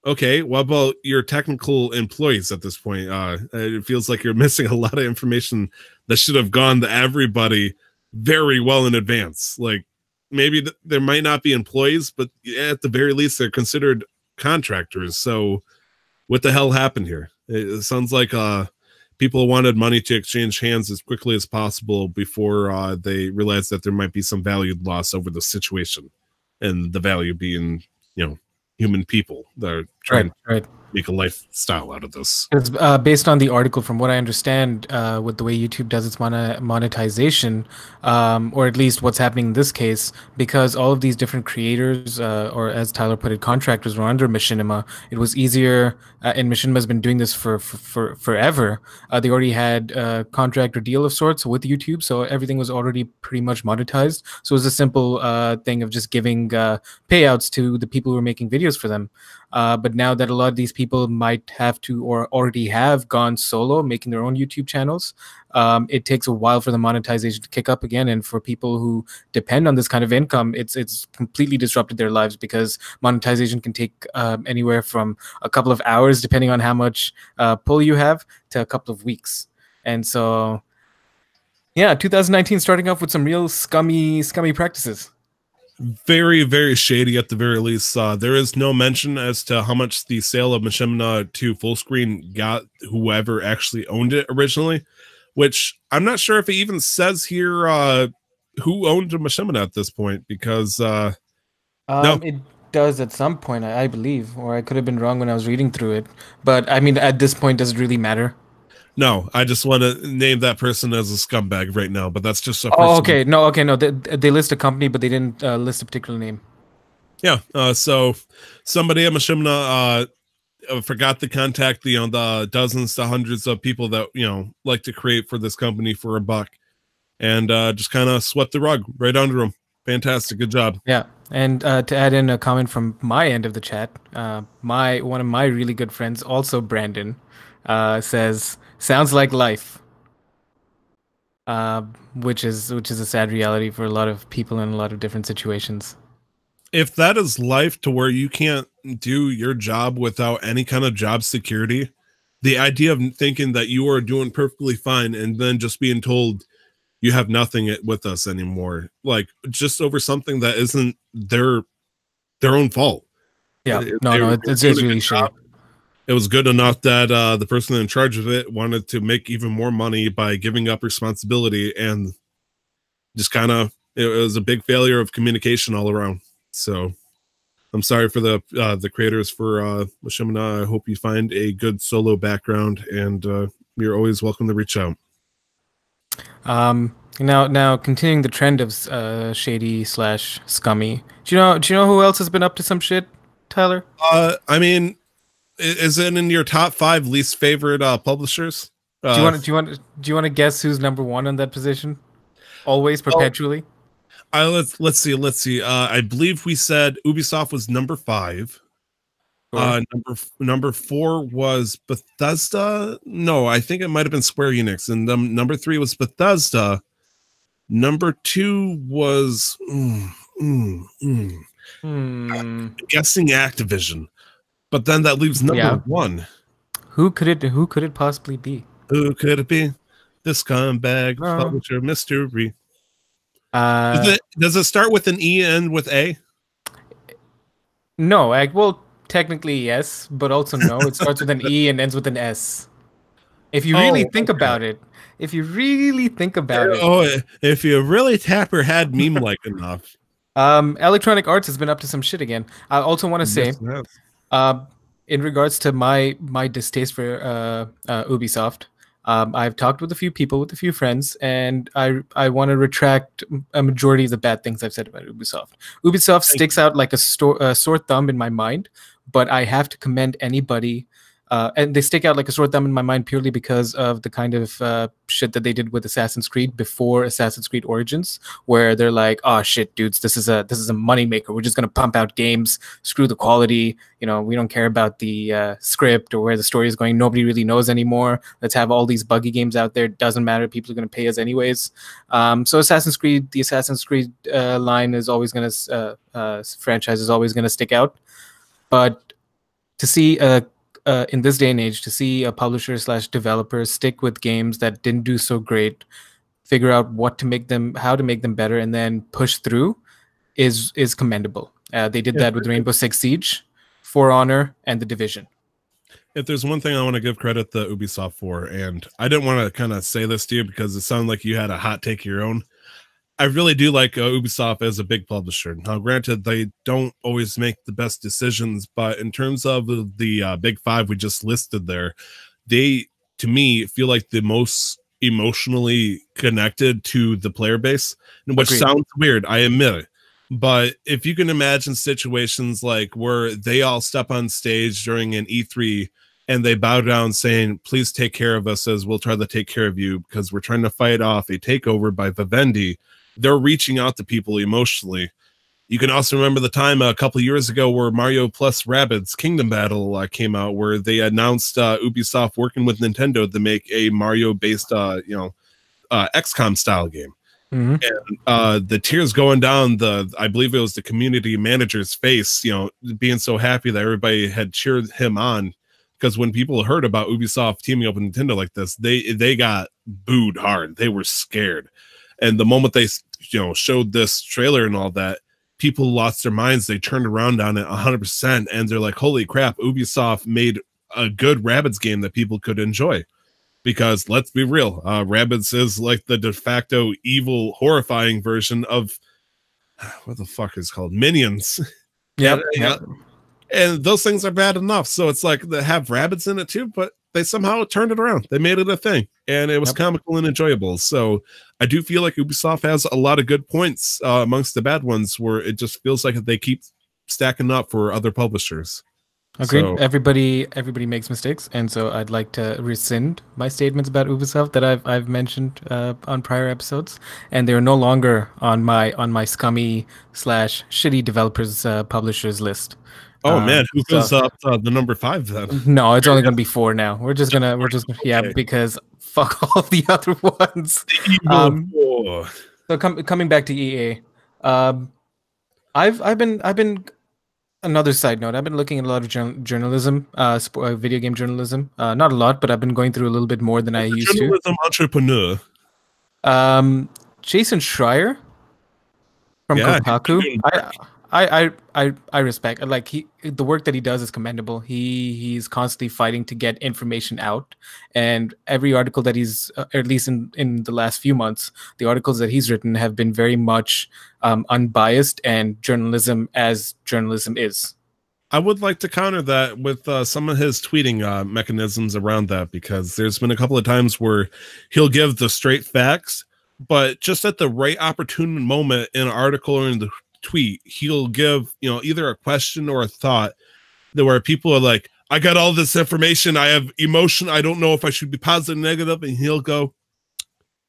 okay, what about your technical employees at this point? It feels like you're missing a lot of information that should have gone to everybody very well in advance. Like maybe there might not be employees, but at the very least, they're considered contractors. So what the hell happened here? It sounds like people wanted money to exchange hands as quickly as possible before they realized that there might be some value loss over the situation, and the value being, human people that are trying to make a lifestyle out of this. It's based on the article, from what I understand, with the way YouTube does its monetization, or at least what's happening in this case, because all of these different creators, or as Tyler put it, contractors were under Machinima, it was easier, and Machinima has been doing this for forever. They already had a contract or deal of sorts with YouTube, so everything was already pretty much monetized. So it was a simple thing of just giving payouts to the people who were making videos for them. But now that a lot of these people might have to or already have gone solo, making their own YouTube channels, it takes a while for the monetization to kick up again. And for people who depend on this kind of income, it's completely disrupted their lives, because monetization can take anywhere from a couple of hours, depending on how much pull you have, to a couple of weeks. And so, yeah, 2019 starting off with some real scummy practices. Very, very shady at the very least. There is no mention as to how much the sale of Mishimana to Fullscreen got whoever actually owned it originally, which I'm not sure if it even says here who owned Mishimana at this point, because no. It does at some point, I believe, or I could have been wrong when I was reading through it. But I mean, at this point, does it really matter? No, I just want to name that person as a scumbag right now, but that's just a person. Oh, okay. No. They list a company, but they didn't list a particular name. Yeah. So somebody at Mishimana forgot to contact the dozens to hundreds of people that like to create for this company for $1, and just kind of swept the rug right under them. Fantastic, good job. Yeah, and to add in a comment from my end of the chat, one of my really good friends, also Brandon, says, "Sounds like life," which is a sad reality for a lot of people in a lot of different situations. If that is life, to where you can't do your job without any kind of job security, the idea of thinking that you are doing perfectly fine and then just being told you have nothing with us anymore, like just over something that isn't their own fault. Yeah, it's really shitty. It was good enough that the person in charge of it wanted to make even more money by giving up responsibility, and just kind of, it was a big failure of communication all around. So I'm sorry for the creators for Mishimana. I hope you find a good solo background, and you're always welcome to reach out. Now continuing the trend of shady / scummy. Do you know who else has been up to some shit, Tyler? I mean, is it in your top 5 least favorite publishers? Do you want to guess who's number 1 on that position? Always, perpetually. Let's see. I believe we said Ubisoft was number 5. Sure. Number 4 was Bethesda. No, I think it might have been Square Enix, and number 3 was Bethesda. Number 2 was guessing Activision. But then that leaves number 1. Who could it possibly be? Who could it be? This scumbag publisher mystery. Does it start with an E and end with A? No, well, technically yes, but also no. It starts with an E and ends with an S. If you really think about it. If you really think about it. Oh, if you really tap your head meme-like enough. Electronic Arts has been up to some shit again. I also want to say, in regards to my distaste for Ubisoft, I've talked with a few people, with a few friends, and I want to retract a majority of the bad things I've said about Ubisoft. Ubisoft Thank sticks you. out like a sore thumb in my mind, but I have to commend anybody. And they stick out like a sore thumb in my mind purely because of the kind of shit that they did with Assassin's Creed before Assassin's Creed Origins, where they're like, "Oh shit, dudes, this is a moneymaker. We're just gonna pump out games, screw the quality. You know, we don't care about the script or where the story is going. Nobody really knows anymore. Let's have all these buggy games out there. Doesn't matter. People are gonna pay us anyways." So the Assassin's Creed line is always gonna franchise is always gonna stick out, but to see in this day and age, to see a publisher slash developer stick with games that didn't do so great, figure out how to make them better, and then push through is commendable. They did that with Rainbow Six Siege, For Honor, and The Division. If there's one thing I want to give credit to Ubisoft for, and I didn't want to kind of say this to you because it sounded like you had a hot take of your own. I really do like Ubisoft as a big publisher. Now, granted, they don't always make the best decisions, but in terms of the big five we just listed there, they, to me, feel like the most emotionally connected to the player base, which Agreed. sounds weird, I admit it. But if you can imagine situations like where they all step on stage during an E3 and they bow down saying, "Please take care of us as we'll try to take care of you because we're trying to fight off a takeover by Vivendi," they're reaching out to people emotionally. You can also remember the time a couple of years ago where Mario plus Rabbids Kingdom Battle came out, where they announced Ubisoft working with Nintendo to make a Mario-based, XCOM style game. Mm-hmm. And the tears going down I believe it was the community manager's face, being so happy that everybody had cheered him on. Because when people heard about Ubisoft teaming up with Nintendo like this, they got booed hard. They were scared. And the moment they showed this trailer and all that, people lost their minds. They turned around on it 100%, and they're like, "Holy crap! Ubisoft made a good Rabbids game that people could enjoy." Because let's be real, Rabbids is like the de facto evil, horrifying version of what the fuck is called Minions. Yep. And those things are bad enough. So it's like they have Rabbids in it too, but they somehow turned it around. They made it a thing, and it was comical and enjoyable. So I do feel like Ubisoft has a lot of good points amongst the bad ones, where it just feels like they keep stacking up for other publishers. Agreed. So, Everybody makes mistakes, and so I'd like to rescind my statements about Ubisoft that I've mentioned on prior episodes, and they are no longer on my scummy / shitty developers publishers list. oh man, who goes up the number 5 then? No, it's only gonna be 4 now. We're just yeah, because fuck all the other ones. So coming back to EA, I've been another side note. I've been looking at a lot of journalism, video game journalism. Not a lot, but I've been going through a little bit more than I used to. Journalism entrepreneur. Jason Schreier from Kotaku. I respect. Like the work that he does is commendable. He's constantly fighting to get information out, and every article that he's, at least in the last few months, the articles that he's written have been very much unbiased and journalism as journalism is. I would like to counter that with some of his tweeting mechanisms around that, because there's been a couple of times where he'll give the straight facts, but just at the right opportune moment in an article or in the tweet, he'll give either a question or a thought that where people are like, "I got all this information, I have emotion, I don't know if I should be positive or negative," and he'll go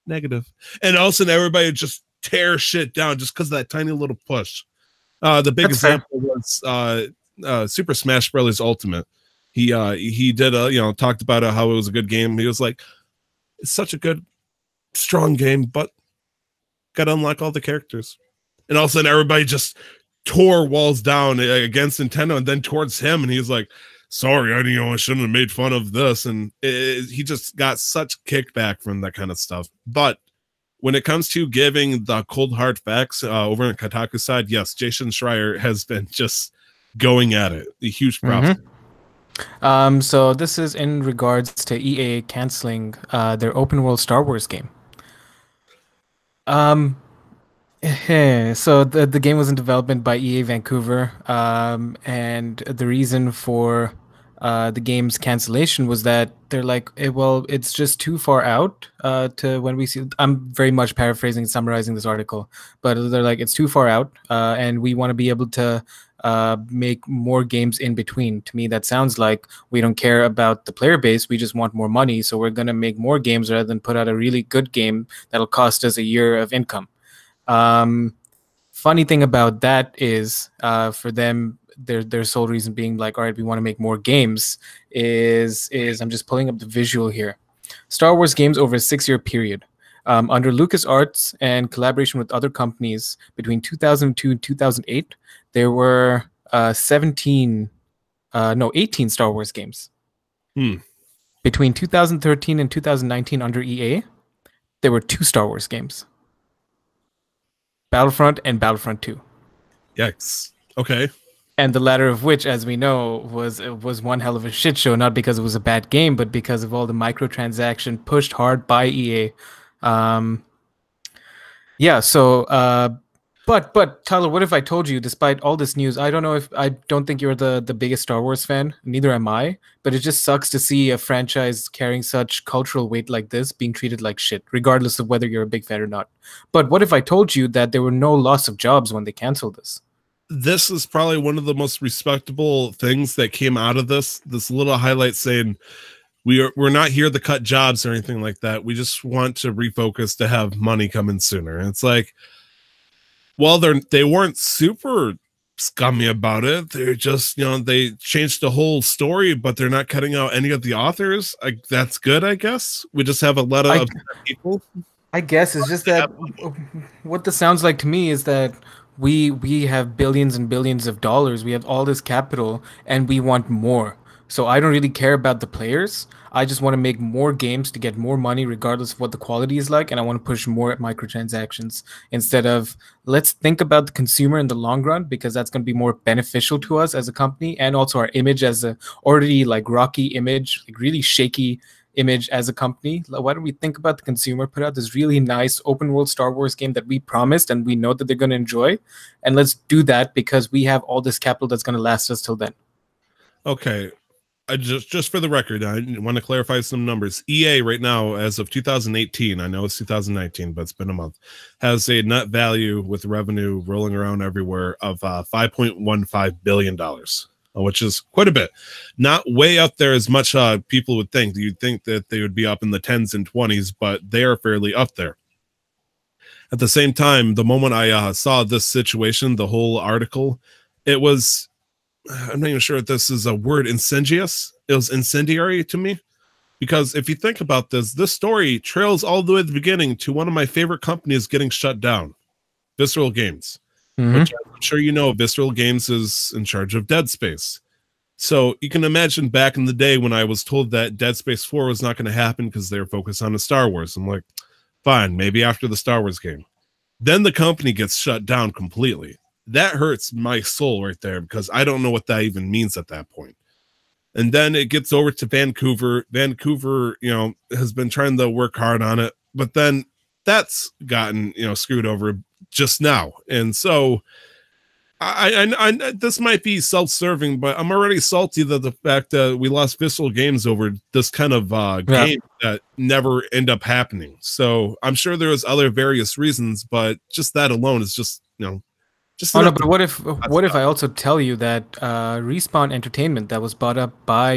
negative, and all of a sudden everybody just tear shit down just because of that tiny little push. The big example was Super Smash Brothers Ultimate. He did talked about how it was a good game. He was like, "It's such a good, strong game, but got to unlock all the characters." And all of a sudden, everybody just tore walls down against Nintendo and then towards him. And he's like, "Sorry, I shouldn't have made fun of this." And he just got such kickback from that kind of stuff. But when it comes to giving the cold hard facts over on Kotaku side, yes, Jason Schreier has been just going at it. A huge props. So this is in regards to EA canceling their open world Star Wars game. So the game was in development by EA Vancouver, and the reason for the game's cancellation was that they're like, well, it's just too far out to when we see. I'm very much paraphrasing, summarizing this article, but they're like, it's too far out, and we want to be able to make more games in between. To me, that sounds like we don't care about the player base. We just want more money, so we're gonna make more games rather than put out a really good game that'll cost us a year of income. Funny thing about that is, for them, their sole reason being like, all right, we want to make more games is I'm just pulling up the visual here. Star Wars games over a 6-year period. Under LucasArts and collaboration with other companies between 2002 and 2008, there were 18 Star Wars games. Between 2013 and 2019 under EA, there were 2 Star Wars games. Battlefront and Battlefront 2. Yikes. Okay. And the latter of which, as we know, was one hell of a shit show, not because it was a bad game, but because of all the microtransaction pushed hard by EA. But Tyler, what if I told you, despite all this news, I don't think you're the biggest Star Wars fan, neither am I, but it just sucks to see a franchise carrying such cultural weight like this being treated like shit, regardless of whether you're a big fan or not. But what if I told you that there were no loss of jobs when they canceled this? This is probably one of the most respectable things that came out of this little highlight saying we're not here to cut jobs or anything like that. We just want to refocus to have money come in sooner. And it's like, well, they weren't super scummy about it. They're just, they changed the whole story, but they're not cutting out any of the authors. That's good, I guess. We just have a lot of people. I guess it's just that what this sounds like to me is that we have billions and billions of dollars. We have all this capital and we want more. So I don't really care about the players. I just want to make more games to get more money regardless of what the quality is like, and I want to push more at microtransactions instead of let's think about the consumer in the long run, because that's going to be more beneficial to us as a company and also our image as a already like rocky image, like really shaky image as a company. Why don't we think about the consumer, put out this really nice open world Star Wars game that we promised and we know that they're going to enjoy, and let's do that because we have all this capital that's going to last us till then. Okay. I just for the record, I want to clarify some numbers. EA right now, as of 2018, I know it's 2019, but it's been a month, has a net value with revenue rolling around everywhere of $5.15 billion, which is quite a bit. Not way up there as much people would think. You'd think that they would be up in the 10s and 20s, but they are fairly up there. At the same time, the moment I saw this situation, the whole article, it was, I'm not even sure if this is a word, incendious. It was incendiary to me, because if you think about this story trails all the way at the beginning to one of my favorite companies getting shut down, Visceral Games, which I'm sure you know, Visceral Games is in charge of Dead Space. So you can imagine back in the day when I was told that Dead Space 4 was not going to happen because they were focused on the Star Wars. I'm like, fine, maybe after the Star Wars game. Then the company gets shut down completely. That hurts my soul right there, because I don't know what that even means at that point. And then it gets over to Vancouver. Vancouver, has been trying to work hard on it, but then that's gotten, screwed over just now. And so I this might be self-serving, but I'm already salty that the fact that we lost Visceral Games over this kind of game that never end up happening. So I'm sure there was other various reasons, but just that alone is just, but what if I also tell you that Respawn Entertainment, that was bought up by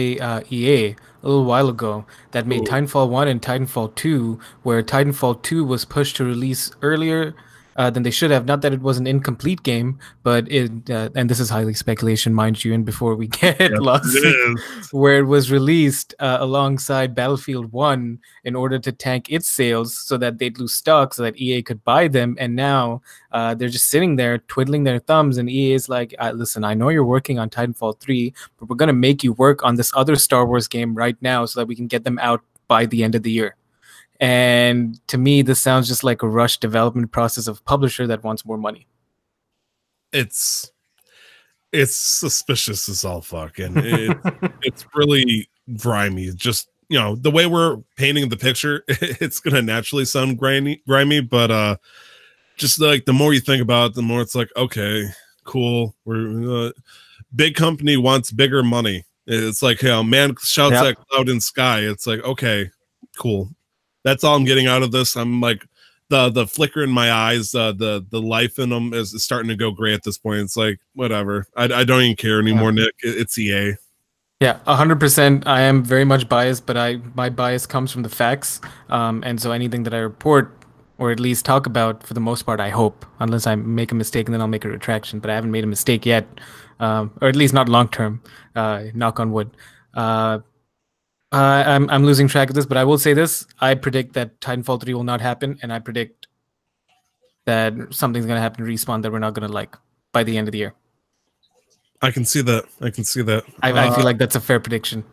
EA a little while ago, that made Titanfall 1 and Titanfall 2, where Titanfall 2 was pushed to release earlier than they should have. Not that it was an incomplete game, but and this is highly speculation, mind you, and before we get lost, where it was released alongside Battlefield 1 in order to tank its sales so that they'd lose stock so that EA could buy them. And now they're just sitting there twiddling their thumbs, and EA is like, listen, I know you're working on Titanfall 3, but we're going to make you work on this other Star Wars game right now so that we can get them out by the end of the year. And to me, this sounds just like a rushed development process of a publisher that wants more money. It's suspicious as all fuck, and it's really grimy. Just, the way we're painting the picture, it's gonna naturally sound grimy, but just like the more you think about it, the more it's like, okay, cool. We're big company wants bigger money. It's like, you know, man shouts at cloud and sky. It's like, okay, cool. That's all I'm getting out of this. I'm like, the flicker in my eyes, the life in them is starting to go gray at this point. It's like, whatever. I don't even care anymore, Nick. It's EA. Yeah, 100%. I am very much biased, but my bias comes from the facts. And so anything that I report or at least talk about, for the most part, I hope, unless I make a mistake and then I'll make a retraction. But I haven't made a mistake yet, or at least not long term. Knock on wood. I'm losing track of this, but I will say this: I predict that Titanfall 3 will not happen, and I predict that something's gonna happen to Respawn that we're not gonna like by the end of the year. I can see that. I can see that. I feel like that's a fair prediction.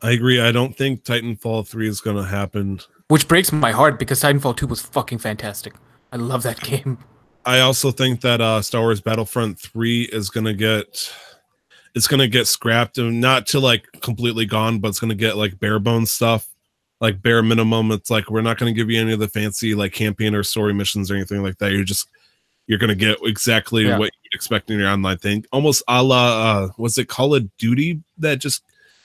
I agree. I don't think Titanfall 3 is gonna happen. Which breaks my heart because Titanfall 2 was fucking fantastic. I love that game. I also think that Star Wars Battlefront 3 is gonna get scrapped, and not to like completely gone, but it's gonna get like bare bones stuff, like bare minimum. It's like, we're not gonna give you any of the fancy like campaign or story missions or anything like that. You're gonna get exactly what you'd expect in your online thing, almost a la was it Call of Duty that just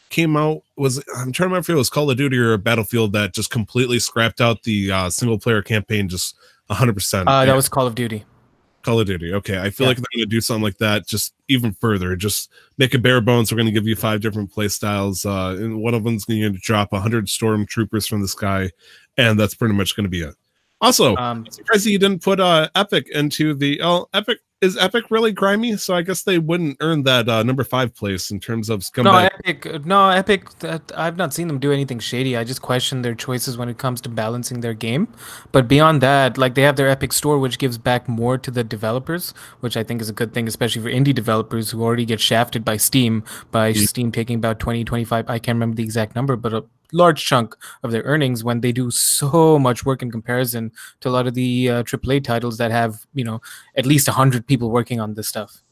came out? I'm trying to remember if it was Call of Duty or Battlefield that just completely scrapped out the single player campaign, just 100%. That was Call of Duty. Call of Duty. Okay, I feel like they're going to do something like that, just even further. Just make it bare bones. We're going to give you 5 different play styles, and one of them's going to drop 100 stormtroopers from the sky, and that's pretty much going to be it. Also, I'm surprised you didn't put Epic into the. Epic is Epic really grimy? So I guess they wouldn't earn that number 5 place in terms of scumbag. No, Epic. I've not seen them do anything shady. I just question their choices when it comes to balancing their game. But beyond that, like, they have their Epic Store, which gives back more to the developers, which I think is a good thing, especially for indie developers who already get shafted by Steam Steam taking about 20, 25. I can't remember the exact number, but a large chunk of their earnings when they do so much work in comparison to a lot of the AAA titles that have, you know, at least 100 people working on this stuff.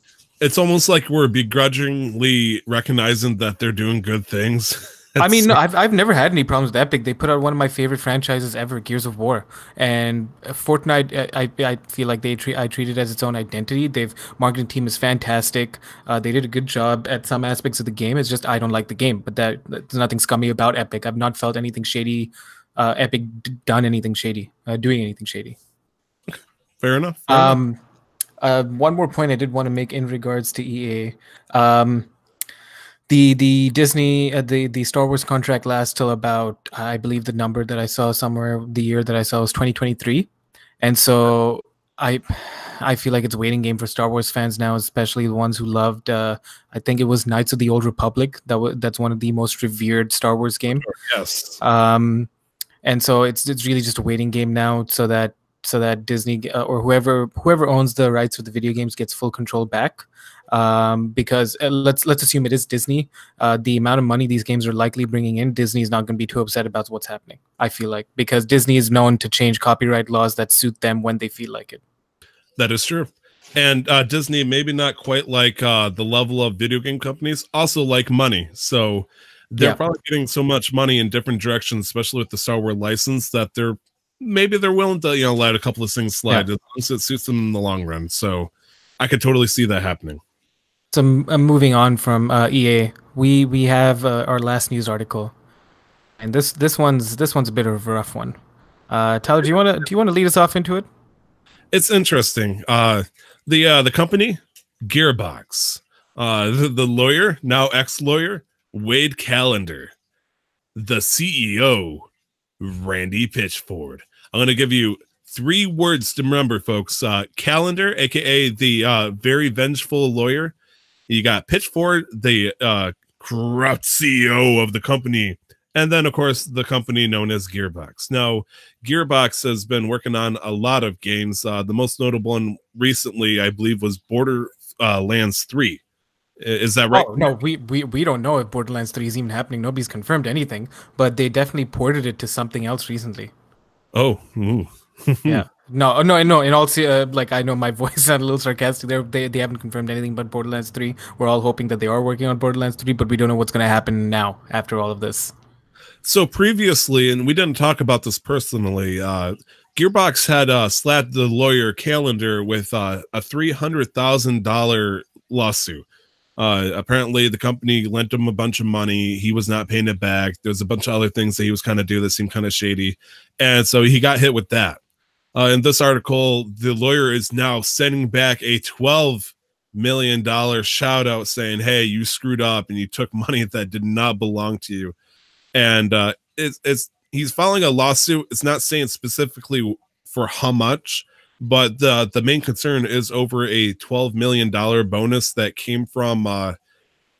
It's almost like we're begrudgingly recognizing that they're doing good things. I mean, no, I've never had any problems with Epic. They put out one of my favorite franchises ever, Gears of War, and Fortnite. I feel like I treat it as its own identity. Marketing team is fantastic. They did a good job at some aspects of the game. It's just I don't like the game, but there's nothing scummy about Epic. I've not felt anything shady. Epic done anything shady, doing anything shady. Fair enough. One more point I did want to make in regards to EA. The Disney the Star Wars contract lasts till about, I believe the number that I saw somewhere, the year that I saw was 2023, and so I feel like it's a waiting game for Star Wars fans now, especially the ones who loved I think it was Knights of the Old Republic. That's one of the most revered Star Wars game. Yes. And so it's really just a waiting game now, so that Disney or whoever owns the rights for the video games gets full control back. Because let's assume it is Disney. The amount of money these games are likely bringing in, Disney is not going to be too upset about what's happening, I feel like, because Disney is known to change copyright laws that suit them when they feel like it. That is true. And Disney, maybe not quite like the level of video game companies, also like money. So they're probably getting so much money in different directions, especially with the Star Wars license, that they're willing to, you know, let a couple of things slide as long as it suits them in the long run. So I could totally see that happening. So moving on from EA, we have our last news article, and this one's a bit of a rough one. Tyler, do you want to lead us off into it? It's interesting. The company Gearbox, the lawyer, now ex-lawyer, Wade Callender, the CEO, Randy Pitchford. I'm going to give you 3 words to remember, folks. Callender, aka the very vengeful lawyer. You got Pitchford, the corrupt CEO of the company, and then, of course, the company known as Gearbox. Now, Gearbox has been working on a lot of games. The most notable one recently, I believe, was Borderlands 3. Is that right? Oh, no, we don't know if Borderlands 3 is even happening. Nobody's confirmed anything, but they definitely ported it to something else recently. Oh, yeah. No. In all, like, I know my voice sounded a little sarcastic there. They haven't confirmed anything but Borderlands 3. We're all hoping that they are working on Borderlands 3, but we don't know what's going to happen now after all of this. So previously, and we didn't talk about this personally, Gearbox had slapped the lawyer Callender with a $300,000 lawsuit. Apparently, the company lent him a bunch of money. He was not paying it back. There's a bunch of other things that he was kind of doing that seemed kind of shady. And so he got hit with that. In this article, the lawyer is now sending back a $12 million shout out saying, hey, you screwed up and you took money that did not belong to you. And he's filing a lawsuit. It's not saying specifically for how much, but the main concern is over a $12 million bonus that came from I'm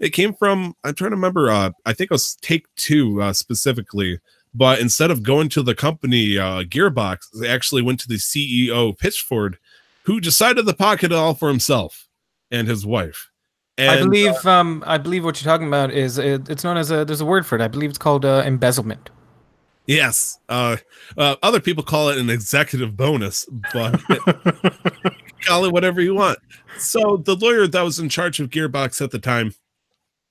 trying to remember, I think it was Take-Two specifically. But instead of going to the company Gearbox, they actually went to the CEO Pitchford, who decided to pocket it all for himself and his wife. And, I believe what you're talking about is it's known as there's a word for it. I believe it's called embezzlement. Yes. Other people call it an executive bonus, but call it whatever you want. So the lawyer that was in charge of Gearbox at the time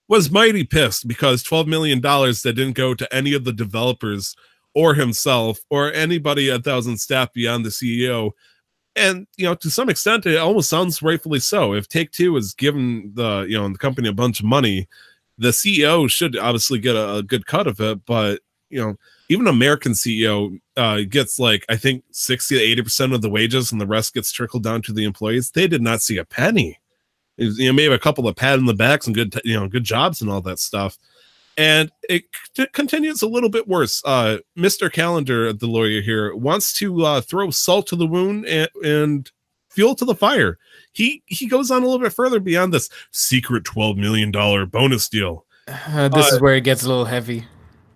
was mighty pissed because $12 million that didn't go to any of the developers or himself or anybody at Thousand staff beyond the CEO. And, to some extent, it almost sounds rightfully so. If Take-Two has given the company a bunch of money, the CEO should obviously get a good cut of it. But, even an American CEO gets I think 60 to 80% of the wages and the rest gets trickled down to the employees. They did not see a penny. Maybe a couple of pat on the backs and good jobs and all that stuff. And it continues a little bit worse. Mr. Callender, the lawyer here, wants to throw salt to the wound and fuel to the fire. He goes on a little bit further beyond this secret $12 million bonus deal. This is where it gets a little heavy.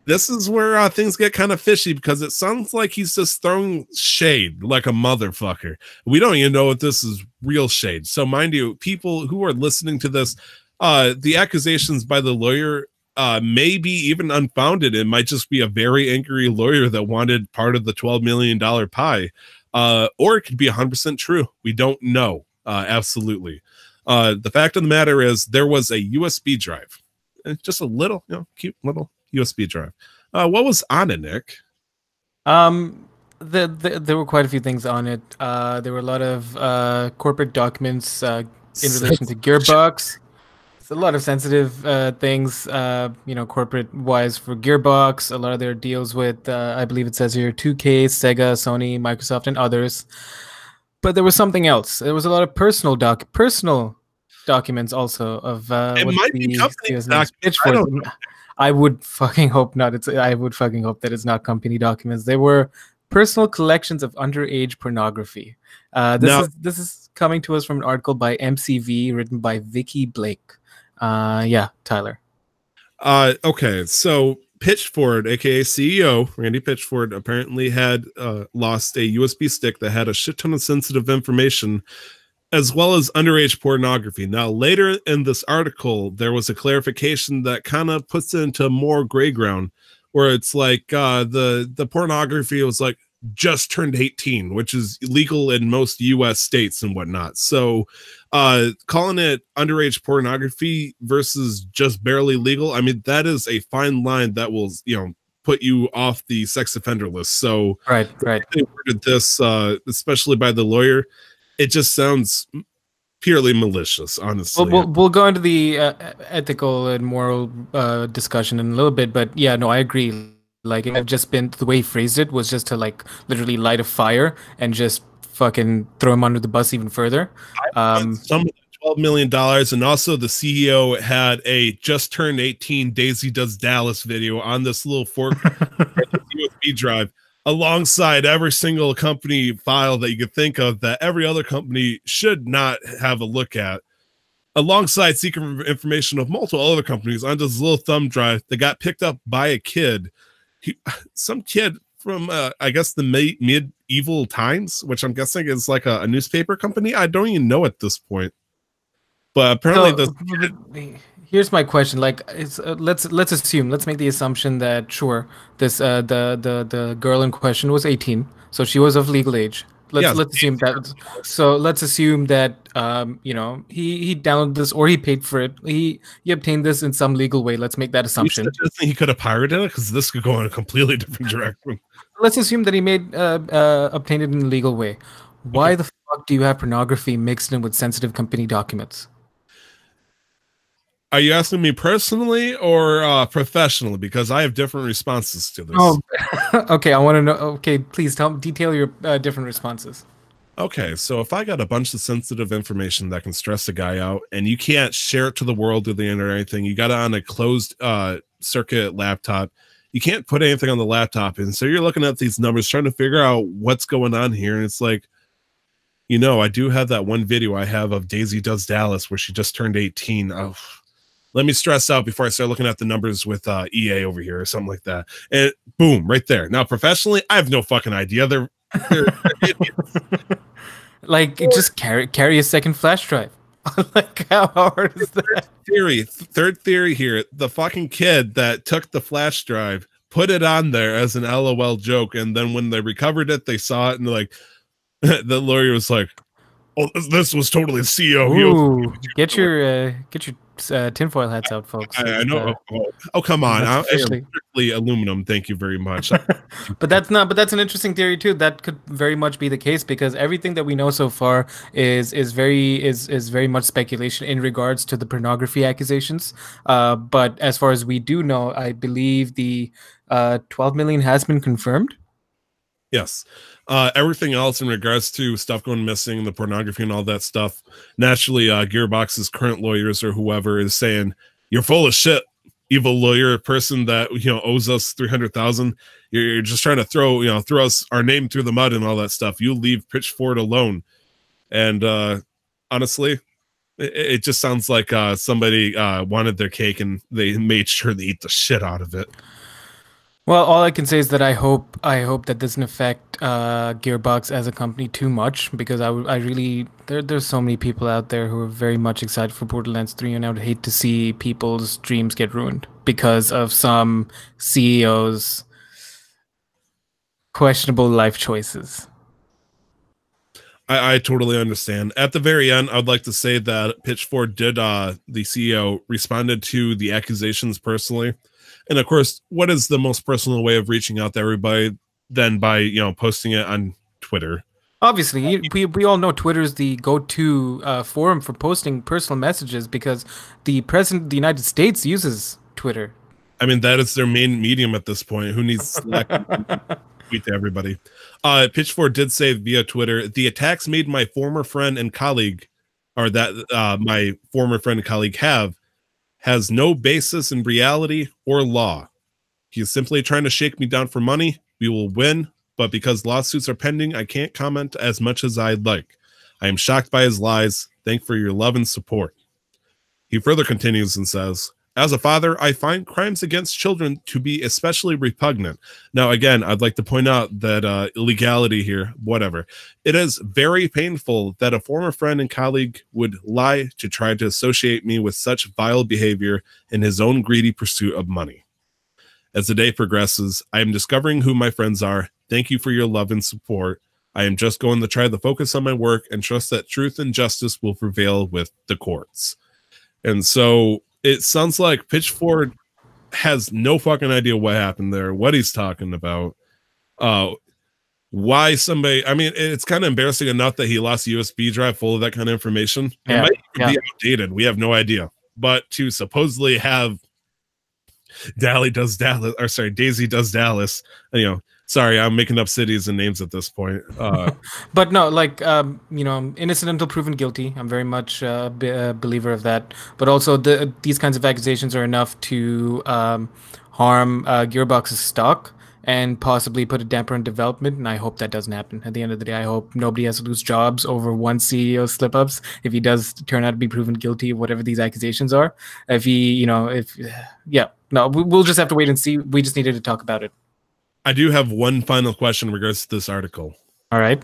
This is where things get kind of fishy because it sounds like he's just throwing shade like a motherfucker. We don't even know if this is real shade. So mind you, people who are listening to this, the accusations by the lawyer may be even unfounded. It might just be a very angry lawyer that wanted part of the $12 million pie. Or it could be 100% true. We don't know. Absolutely. The fact of the matter is there was a USB drive. Just a little, cute little USB drive. What was on it, Nick? There were quite a few things on it. There were a lot of corporate documents in relation to Gearbox. It's a lot of sensitive things, corporate wise for Gearbox. A lot of their deals with, I believe it says here, 2K, Sega, Sony, Microsoft, and others. But there was something else. There was a lot of personal documents also of it might be company documents. I would fucking hope not. I would fucking hope that it's not company documents. They were personal collections of underage pornography. This is coming to us from an article by MCV written by Vicky Blake. Tyler. Okay, so Pitchford, aka CEO Randy Pitchford, apparently had lost a USB stick that had a shit ton of sensitive information, as well as underage pornography. Now, later in this article, there was a clarification that kind of puts it into more gray ground, where it's like the pornography was just turned 18, which is legal in most U.S. states and whatnot. So calling it underage pornography versus just barely legal, I mean, that is a fine line that will, put you off the sex offender list. So right. They worded this, especially by the lawyer, it just sounds purely malicious, honestly. We'll go into the ethical and moral discussion in a little bit, but yeah, no, I agree. I've just been, the way he phrased it was just to literally light a fire and just fucking throw him under the bus even further. Some $12 million, and also the CEO had a just turned 18 Daisy Does Dallas video on this little fork USB drive, alongside every single company file that you could think of that every other company should not have a look at, alongside secret information of multiple other companies on this little thumb drive that got picked up by a kid. Some kid from, I guess, the medieval times, which I'm guessing is a newspaper company. I don't even know at this point. But apparently here's my question. Let's assume, let's make the assumption that sure, this the girl in question was 18, so she was of legal age. Let's assume that. So let's assume that he downloaded this or he paid for it. He obtained this in some legal way. Let's make that assumption. He could have pirated it because this could go in a completely different direction. Let's assume that he obtained it in a legal way. Why the fuck do you have pornography mixed in with sensitive company documents? Are you asking me personally or professionally? Because I have different responses to this. Oh, okay. I want to know. Okay, please detail your different responses. Okay, so if I got a bunch of sensitive information that can stress a guy out and you can't share it to the world or the internet or anything, you got it on a closed circuit laptop. You can't put anything on the laptop. And so you're looking at these numbers trying to figure out what's going on here. And it's like, I do have that one video I have of Daisy Does Dallas where she just turned 18. Oh, let me stress out before I start looking at the numbers with EA over here or something like that. And boom, right there. Now, professionally, I have no fucking idea. They're idiots. Like, just carry a second flash drive. Like, how hard is that? Third theory here. The fucking kid that took the flash drive put it on there as an LOL joke, and then when they recovered it, they saw it, and like the lawyer was like, "Oh, this was totally the CEO." Ooh, get your tinfoil hats out, folks. I know. Oh, come on! I'm strictly aluminum. Thank you very much. But that's an interesting theory too. That could very much be the case because everything that we know so far is very much speculation in regards to the pornography accusations. But as far as we do know, I believe the 12 million has been confirmed. Yes. Everything else in regards to stuff going missing, the pornography and all that stuff, naturally, Gearbox's current lawyers or whoever is saying, "You're full of shit, evil lawyer, person that owes us 300,000. You're just trying to throw us our name through the mud and all that stuff. You leave Pitchford alone." And honestly, it just sounds like somebody wanted their cake and they made sure to eat the shit out of it. Well, all I can say is that I hope that doesn't affect Gearbox as a company too much because I really there's so many people out there who are very much excited for Borderlands 3, and I would hate to see people's dreams get ruined because of some CEO's questionable life choices. I totally understand. At the very end, I'd like to say that Pitchford did the CEO responded to the accusations personally. And of course, what is the most personal way of reaching out to everybody than by, posting it on Twitter? Obviously, we all know Twitter is the go-to forum for posting personal messages because the president of the United States uses Twitter. I mean, that is their main medium at this point. Who needs Slack? Tweet to everybody. Pitchford did say via Twitter, "The attacks made my former friend and colleague, or that my former friend and colleague has no basis in reality or law. He is simply trying to shake me down for money. We will win, but because lawsuits are pending, I can't comment as much as I'd like. I am shocked by his lies. Thank for your love and support." He further continues and says, "As a father, I find crimes against children to be especially repugnant." Now, again, I'd like to point out that illegality here, whatever. "It is very painful that a former friend and colleague would lie to try to associate me with such vile behavior in his own greedy pursuit of money. As the day progresses, I am discovering who my friends are. Thank you for your love and support. I am just going to try to focus on my work and trust that truth and justice will prevail with the courts." And so it sounds like Pitchford has no fucking idea what happened there, what he's talking about, why somebody. I mean, it's kind of embarrassing enough that he lost a USB drive full of that kind of information. It might be outdated. We have no idea. But to supposedly have Daisy Does Dallas, sorry, I'm making up cities and names at this point. But no, innocent until proven guilty. I'm very much a believer of that. But also, these kinds of accusations are enough to harm Gearbox's stock and possibly put a damper on development. And I hope that doesn't happen. At the end of the day, I hope nobody has to lose jobs over one CEO slip-ups if he does turn out to be proven guilty of whatever these accusations are. We'll just have to wait and see. We just needed to talk about it. I do have one final question in regards to this article. All right.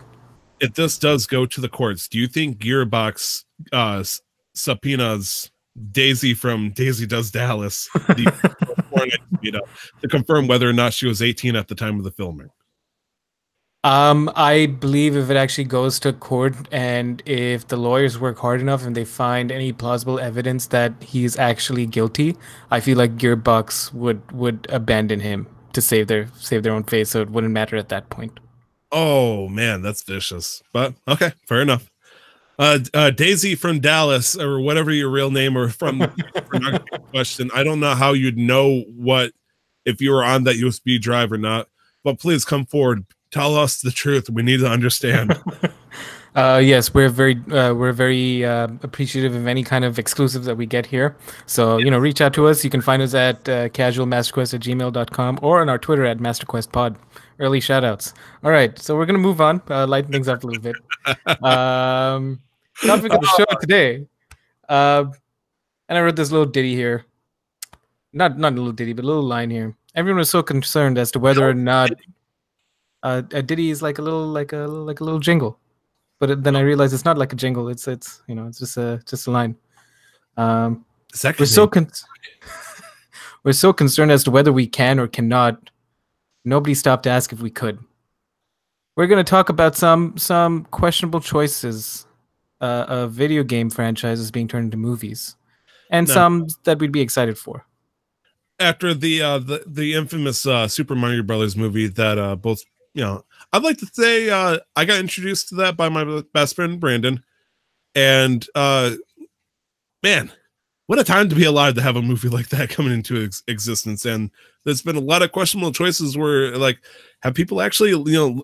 If this does go to the courts, do you think Gearbox subpoenas Daisy from Daisy Does Dallas to confirm whether or not she was 18 at the time of the filming? I believe if it actually goes to court and if the lawyers work hard enough and they find any plausible evidence that he's actually guilty, I feel like Gearbox would abandon him to save their own face, so it wouldn't matter at that point. Oh man, that's vicious. But okay, fair enough. Daisy from Dallas, or whatever your real name, or from question. I don't know how you'd know what if you were on that USB drive or not. But please come forward. Tell us the truth. We need to understand. Yes, we're very appreciative of any kind of exclusives that we get here. So, reach out to us. You can find us at casualmasterquest@gmail.com or on our Twitter at masterquestpod. Early shoutouts. All right, so we're gonna move on, lighten things up a little bit. Topic of the show today, and I wrote this little ditty here. Not a little ditty, but a little line here. Everyone was so concerned as to whether or not a ditty is like a little jingle. But then I realized it's not like a jingle. It's just a line. We're so concerned as to whether we can or cannot. Nobody stopped to ask if we could. We're going to talk about some questionable choices of video game franchises being turned into movies, and some that we'd be excited for. After the infamous Super Mario Brothers movie that both. I'd like to say I got introduced to that by my best friend Brandon, and man, what a time to be alive to have a movie like that coming into existence. And there's been a lot of questionable choices where, like, have people actually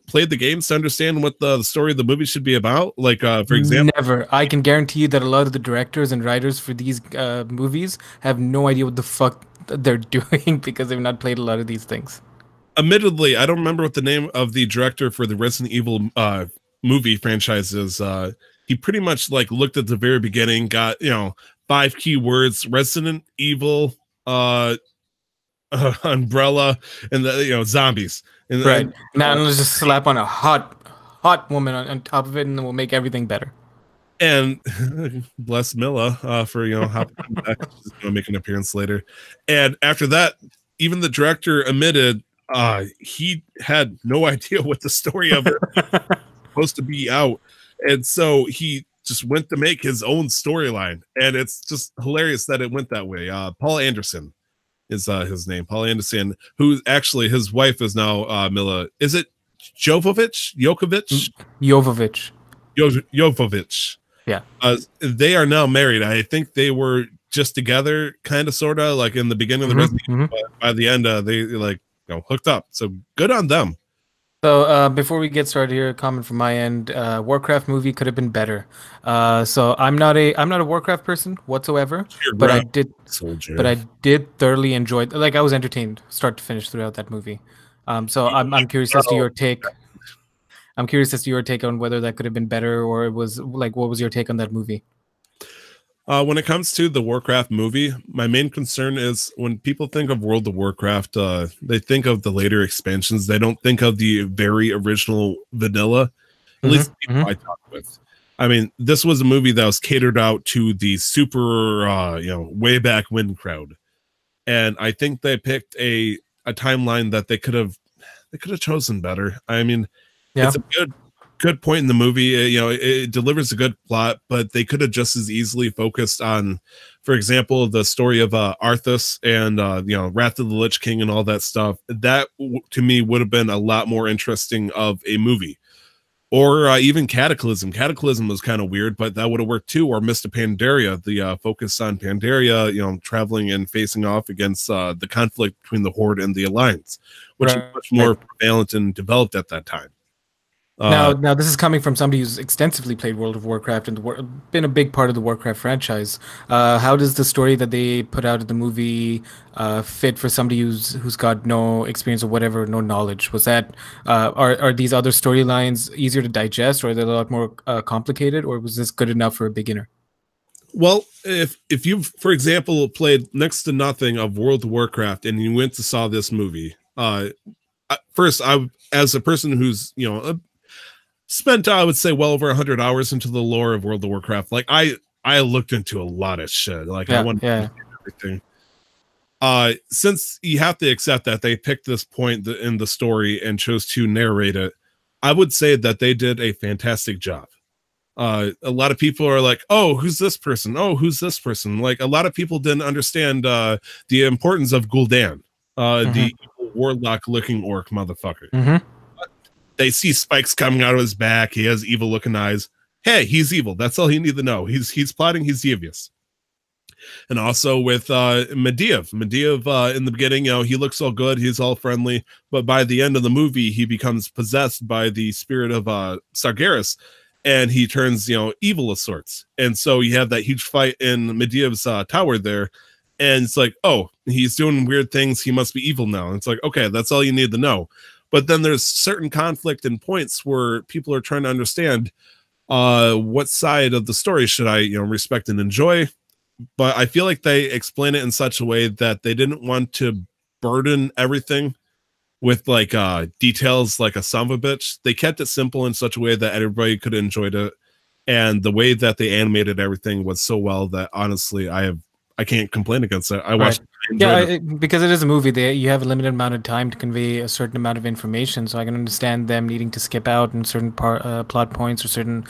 played the games to understand what the story of the movie should be about? Like, for example, never. I can guarantee you that a lot of the directors and writers for these movies have no idea what the fuck they're doing because they've not played a lot of these things. Admittedly, I don't remember what the name of the director for the Resident Evil movie franchise is. He pretty much looked at the very beginning, got 5 keywords: Resident Evil, umbrella, and zombies. And, right now, let's just slap on a hot woman on top of it, and then we'll make everything better. And bless Milla for hopping back, make an appearance later. And after that, even the director admitted. He had no idea what the story of it was supposed to be out, and so he just went to make his own storyline, and it's just hilarious that it went that way. Paul Anderson is his name, Paul Anderson, who actually his wife is now Milla. Is it Jovovich? Yeah. They are now married. I think they were just together, kind of, sort of, like in the beginning of the Resident Evil, but by the end, they hooked up. So good on them. So before we get started here, a comment from my end: Warcraft movie could have been better. So I'm not a Warcraft person whatsoever, but I did thoroughly enjoy. I was entertained start to finish throughout that movie. So I'm curious as to your take. I'm curious as to your take on whether that could have been better, or it was what was your take on that movie? When it comes to the Warcraft movie, my main concern is when people think of World of Warcraft, they think of the later expansions. They don't think of the very original vanilla, at least the people I talk with. I mean, this was a movie that was catered out to the super, way back when crowd. And I think they picked a timeline that they could have chosen better. I mean, it's a good point in the movie. It delivers a good plot, but they could have just as easily focused on, for example, the story of Arthas and Wrath of the Lich King and all that stuff. That to me would have been a lot more interesting of a movie. Or even Cataclysm. Cataclysm was kind of weird, but that would have worked too. Or Mists of Pandaria, the focus on Pandaria, traveling and facing off against the conflict between the Horde and the Alliance, which was much more prevalent and developed at that time. Now this is coming from somebody who's extensively played World of Warcraft and been a big part of the Warcraft franchise. How does the story that they put out of the movie fit for somebody who's got no experience or whatever, no knowledge? Was that are these other storylines easier to digest, or are they a lot more complicated, or was this good enough for a beginner? Well, if you've, for example, played next to nothing of World of Warcraft and you went to saw this movie, first, as a person who's spent, I would say, well over 100 hours into the lore of World of Warcraft. I looked into a lot of shit. I want to everything. Since you have to accept that they picked this point in the story and chose to narrate it, I would say that they did a fantastic job. A lot of people are like, oh, who's this person? Oh, who's this person? A lot of people didn't understand the importance of Gul'dan, the warlock-looking orc motherfucker. They see spikes coming out of his back. He has evil-looking eyes. hey, he's evil. That's all you need to know. He's plotting. He's devious. And also with Medivh. Medivh in the beginning, he looks all good, he's all friendly, but by the end of the movie, he becomes possessed by the spirit of Sargeras, and he turns, evil of sorts. And so you have that huge fight in Medivh's tower there, and it's like, oh, he's doing weird things, he must be evil now. And it's like, okay, that's all you need to know. But then there's certain conflict and points where people are trying to understand what side of the story should I, respect and enjoy. But I feel like they explain it in such a way that they didn't want to burden everything with like details like a son of a bitch. They kept it simple in such a way that everybody could have enjoyed it. And the way that they animated everything was so well that honestly, I can't complain against it. I watched. Because it is a movie. You have a limited amount of time to convey a certain amount of information, so I can understand them needing to skip out in certain plot points or certain,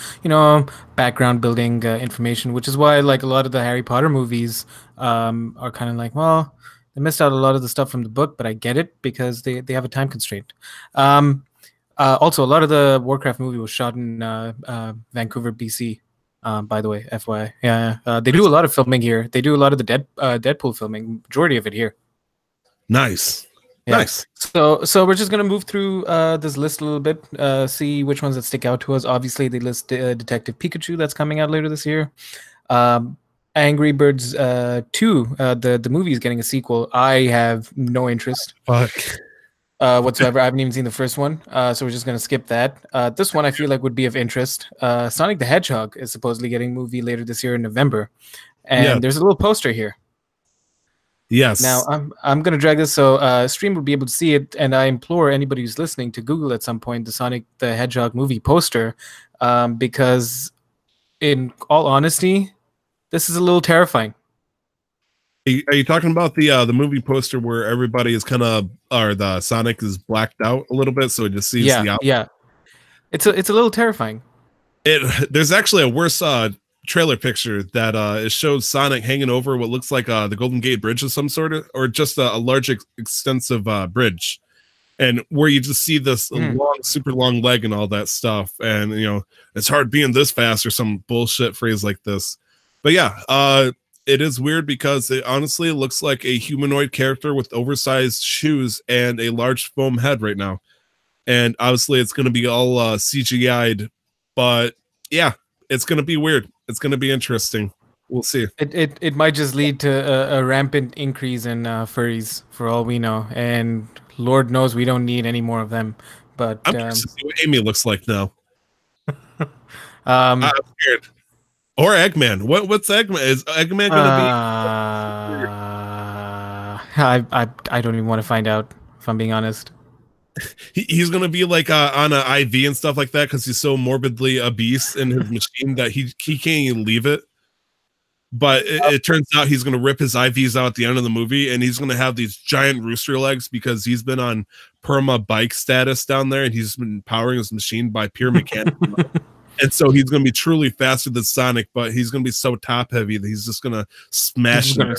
background building information. Which is why, like a lot of the Harry Potter movies, are kind of like, well, they missed out a lot of the stuff from the book, but I get it because they have a time constraint. Also, a lot of the Warcraft movie was shot in Vancouver, BC. By the way, FYI, they do a lot of filming here. They do a lot of the Deadpool filming, majority of it here. Nice, nice. So we're just gonna move through this list a little bit, see which ones that stick out to us. Obviously, they list Detective Pikachu that's coming out later this year. Angry Birds 2, the movie is getting a sequel. I have no interest. Fuck. Whatsoever. I haven't even seen the first one, so we're just going to skip that. This one I feel like would be of interest. Sonic the Hedgehog is supposedly getting a movie later this year in November, and there's a little poster here. Yes. Now I'm going to drag this so stream will be able to see it, and I implore anybody who's listening to Google at some point the Sonic the Hedgehog movie poster, because in all honesty, this is a little terrifying. Are you talking about the movie poster where everybody is kind of, or the Sonic is blacked out a little bit, so it just sees the outfit? Yeah. It's a little terrifying. There's actually a worse trailer picture that it shows Sonic hanging over what looks like the Golden Gate Bridge of some sort of, or just a large extensive bridge, and where you just see this long, super long leg and all that stuff, and it's hard being this fast or some bullshit phrase like this. But yeah, it is weird because it honestly looks like a humanoid character with oversized shoes and a large foam head right now. And obviously it's going to be all CGI'd, but yeah, it's going to be weird. It's going to be interesting. We'll see. It might just lead to a rampant increase in furries for all we know. And Lord knows we don't need any more of them. But I'm curious to see what Amy looks like now. I'm scared. Or Eggman. What's Eggman? Is Eggman gonna be? I don't even want to find out, if I'm being honest. He's gonna be like on an IV and stuff like that because he's so morbidly obese in his machine that he can't even leave it. But it turns out he's gonna rip his IVs out at the end of the movie, and he's gonna have these giant rooster legs because he's been on perma bike status down there, and he's been powering his machine by pure mechanics. And so he's going to be truly faster than Sonic, but he's going to be so top heavy that he's just going to smash them.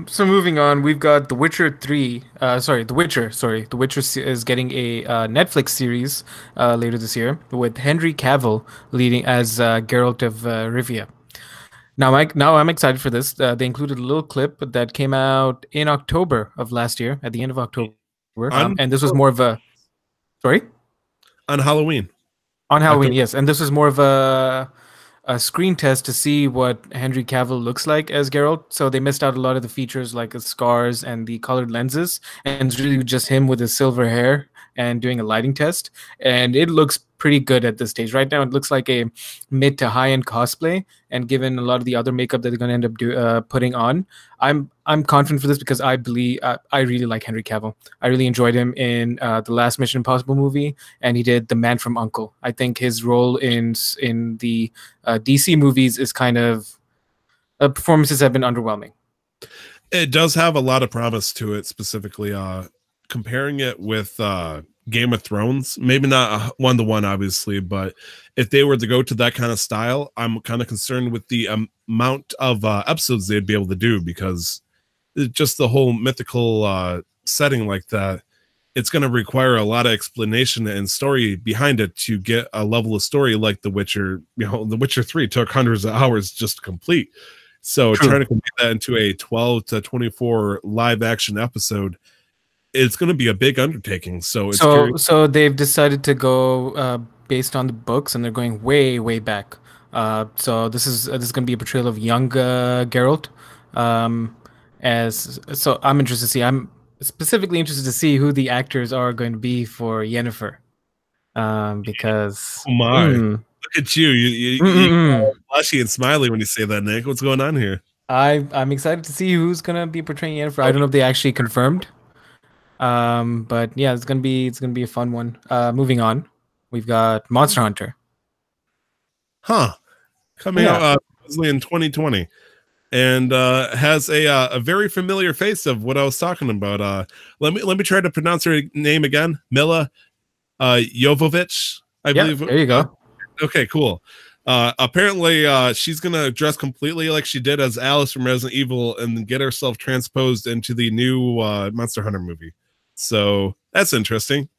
So moving on, we've got The Witcher 3. The Witcher. The Witcher is getting a Netflix series later this year with Henry Cavill leading as Geralt of Rivia. Now I'm excited for this. They included a little clip that came out in October of last year, at the end of October. And this was more of a... Sorry? On Halloween. On Halloween, yes. And this was more of a screen test to see what Henry Cavill looks like as Geralt. So they missed out a lot of the features like the scars and the colored lenses. And it's really just him with his silver hair and doing a lighting test. And it looks pretty good at this stage. Right now, it looks like a mid to high-end cosplay. And given a lot of the other makeup that they're going to end up putting on, I'm confident for this because I believe I really like Henry Cavill. I really enjoyed him in the last Mission Impossible movie, and he did The Man from U.N.C.L.E. I think his role in the DC movies is kind of performances have been underwhelming. It does have a lot of promise to it, specifically comparing it with Game of Thrones. Maybe not one-to-one, obviously, but if they were to go to that kind of style, I'm kind of concerned with the amount of episodes they'd be able to do, because just the whole mythical setting like that, it's going to require a lot of explanation and story behind it to get a level of story like The Witcher. The Witcher 3 took hundreds of hours just to complete. So True. trying to complete that into a 12 to 24 live action episode, it's going to be a big undertaking. So it's So they've decided to go based on the books, and they're going way, way back. So this is going to be a portrayal of young Geralt. Um, as so, I'm interested to see. I'm specifically interested to see who the actors are going to be for Yennefer. Because oh my. Look at you. You flashy and smiley when you say that, Nick. What's going on here? I'm excited to see who's gonna be portraying Yennefer. I don't know if they actually confirmed. But yeah, it's gonna be a fun one. Moving on, we've got Monster Hunter. Coming out in 2020, and has a very familiar face of what I was talking about. Let me try to pronounce her name again. Milla Jovovich, I believe. There you go. Okay, cool. Apparently, she's gonna dress completely like she did as Alice from Resident Evil and get herself transposed into the new Monster Hunter movie. So that's interesting.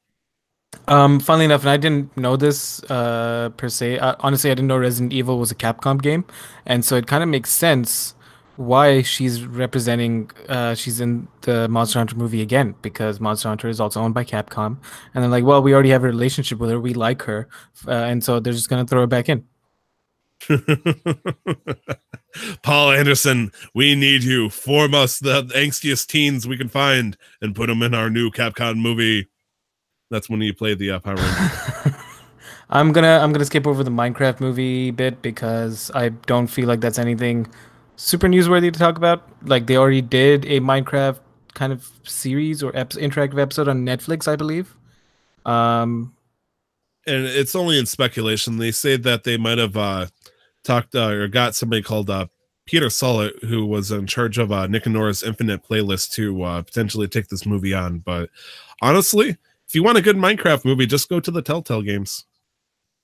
Funnily enough, and I didn't know this per se. Honestly, I didn't know Resident Evil was a Capcom game, and so it kind of makes sense why she's representing. She's in the Monster Hunter movie again because Monster Hunter is also owned by Capcom, and they're like, well, we already have a relationship with her. We like her, and so they're just gonna throw her back in. Paul Anderson, we need you. Form us the angstiest teens we can find and put them in our new Capcom movie. That's when you play the Power Rangers. I'm gonna skip over the Minecraft movie bit because I don't feel like that's anything super newsworthy to talk about. Like they already did a Minecraft kind of series or interactive episode on Netflix, I believe. And it's only in speculation. They say that they might have talked or got somebody called Peter Sollett, who was in charge of Nick and Nora's Infinite playlist, to potentially take this movie on. But honestly, if you want a good Minecraft movie, just go to the Telltale games.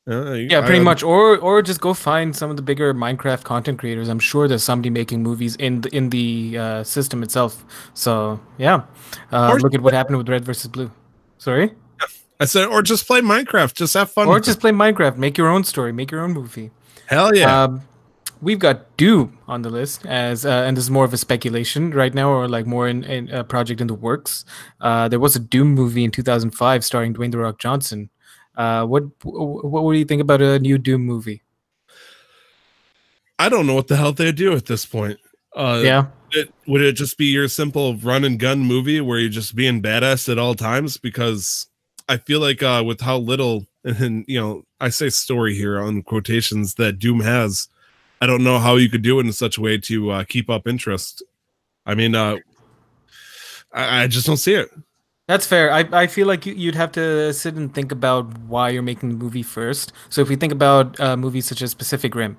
Yeah, pretty much, or just go find some of the bigger Minecraft content creators. I'm sure there's somebody making movies in the system itself. So yeah, look at what happened with Red versus Blue. Sorry, I said, or just play Minecraft, just have fun, or just play Minecraft, make your own story, make your own movie. Hell yeah. We've got Doom on the list as, and this is more of a speculation right now, or like more in a project in the works. There was a Doom movie in 2005 starring Dwayne The Rock Johnson. What do you think about a new Doom movie? I don't know what the hell they do at this point. Yeah. Would it just be your simple run and gun movie where you're just being badass at all times? Because I feel like with how little, and I say story here on quotations, that Doom has, I don't know how you could do it in such a way to keep up interest. I mean, I just don't see it. That's fair. I feel like you'd have to sit and think about why you're making the movie first. So if we think about movies such as Pacific Rim,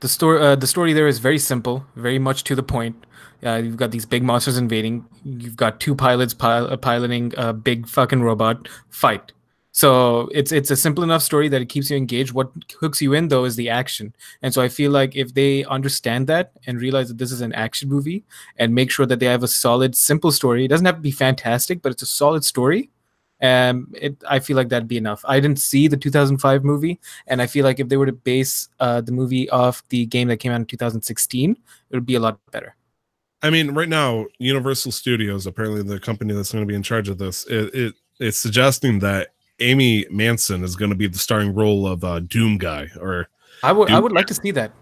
the story there is very simple, very much to the point. You've got these big monsters invading. You've got two pilots piloting a big fucking robot. Fight. So it's a simple enough story that it keeps you engaged. What hooks you in though is the action. And so I feel like if they understand that and realize that this is an action movie and make sure that they have a solid, simple story, it doesn't have to be fantastic, but it's a solid story. I feel like that'd be enough. I didn't see the 2005 movie, and I feel like if they were to base the movie off the game that came out in 2016, it would be a lot better. I mean, right now, Universal Studios, apparently the company that's going to be in charge of this, it's suggesting that Amy Manson is going to be the starring role of Doom Guy. Or I would like to see that.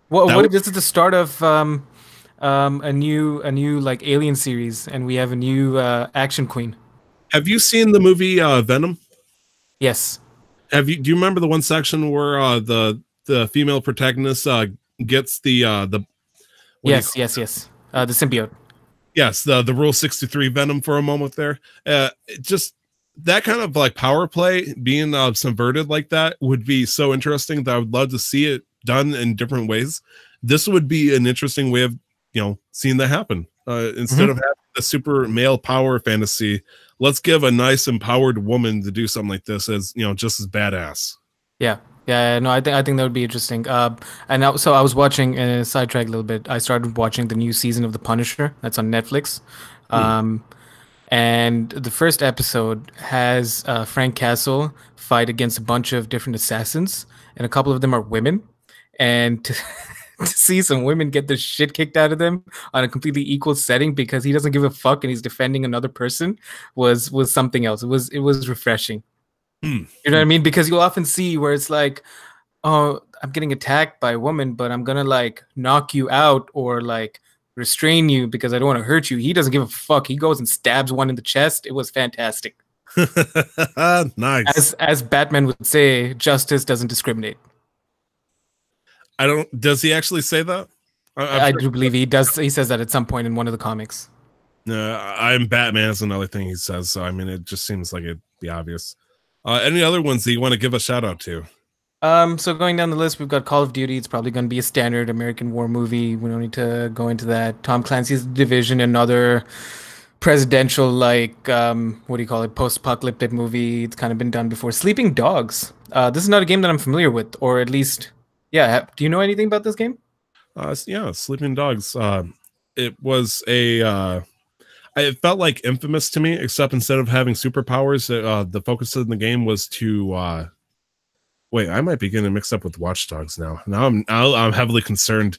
What if this is the start of a new like Alien series, and we have a new action queen? Have you seen the movie Venom? Yes. Do you remember the one section where the female protagonist gets the yes, the symbiote. Yes, the Rule 63 Venom for a moment there. Just that kind of like power play being subverted like that would be so interesting that I would love to see it done in different ways. This would be an interesting way of seeing that happen. Instead of having the super male power fantasy, let's give a nice empowered woman to do something like this as just as badass. Yeah, no, I think that would be interesting. So I was watching, sidetrack a little bit. I started watching the new season of The Punisher that's on Netflix. and the first episode has Frank Castle fight against a bunch of different assassins, and a couple of them are women. And to, to see some women get the shit kicked out of them on a completely equal setting because he doesn't give a fuck and he's defending another person was something else. It was refreshing. Hmm. You know what I mean? Because you'll often see where it's like, oh, I'm getting attacked by a woman, but I'm gonna like knock you out or like restrain you because I don't want to hurt you. He doesn't give a fuck. He goes and stabs one in the chest. It was fantastic. Nice. As Batman would say, justice doesn't discriminate. I don't. Does he actually say that? I do believe he does. He says that at some point in one of the comics. I'm Batman is another thing he says. So I mean, it just seems like it'd be obvious. Any other ones that you want to give a shout out to? So going down the list, we've got Call of Duty. It's probably going to be a standard American war movie. We don't need to go into that. Tom Clancy's Division, another presidential, like, what do you call it, post-apocalyptic movie. It's kind of been done before. Sleeping Dogs. This is not a game that I'm familiar with, or at least, yeah. Do you know anything about this game? Yeah, Sleeping Dogs. It was a. It felt like Infamous to me, except instead of having superpowers, the focus of the game was to. Wait, I might be getting mixed up with Watch Dogs now. Now I'm heavily concerned.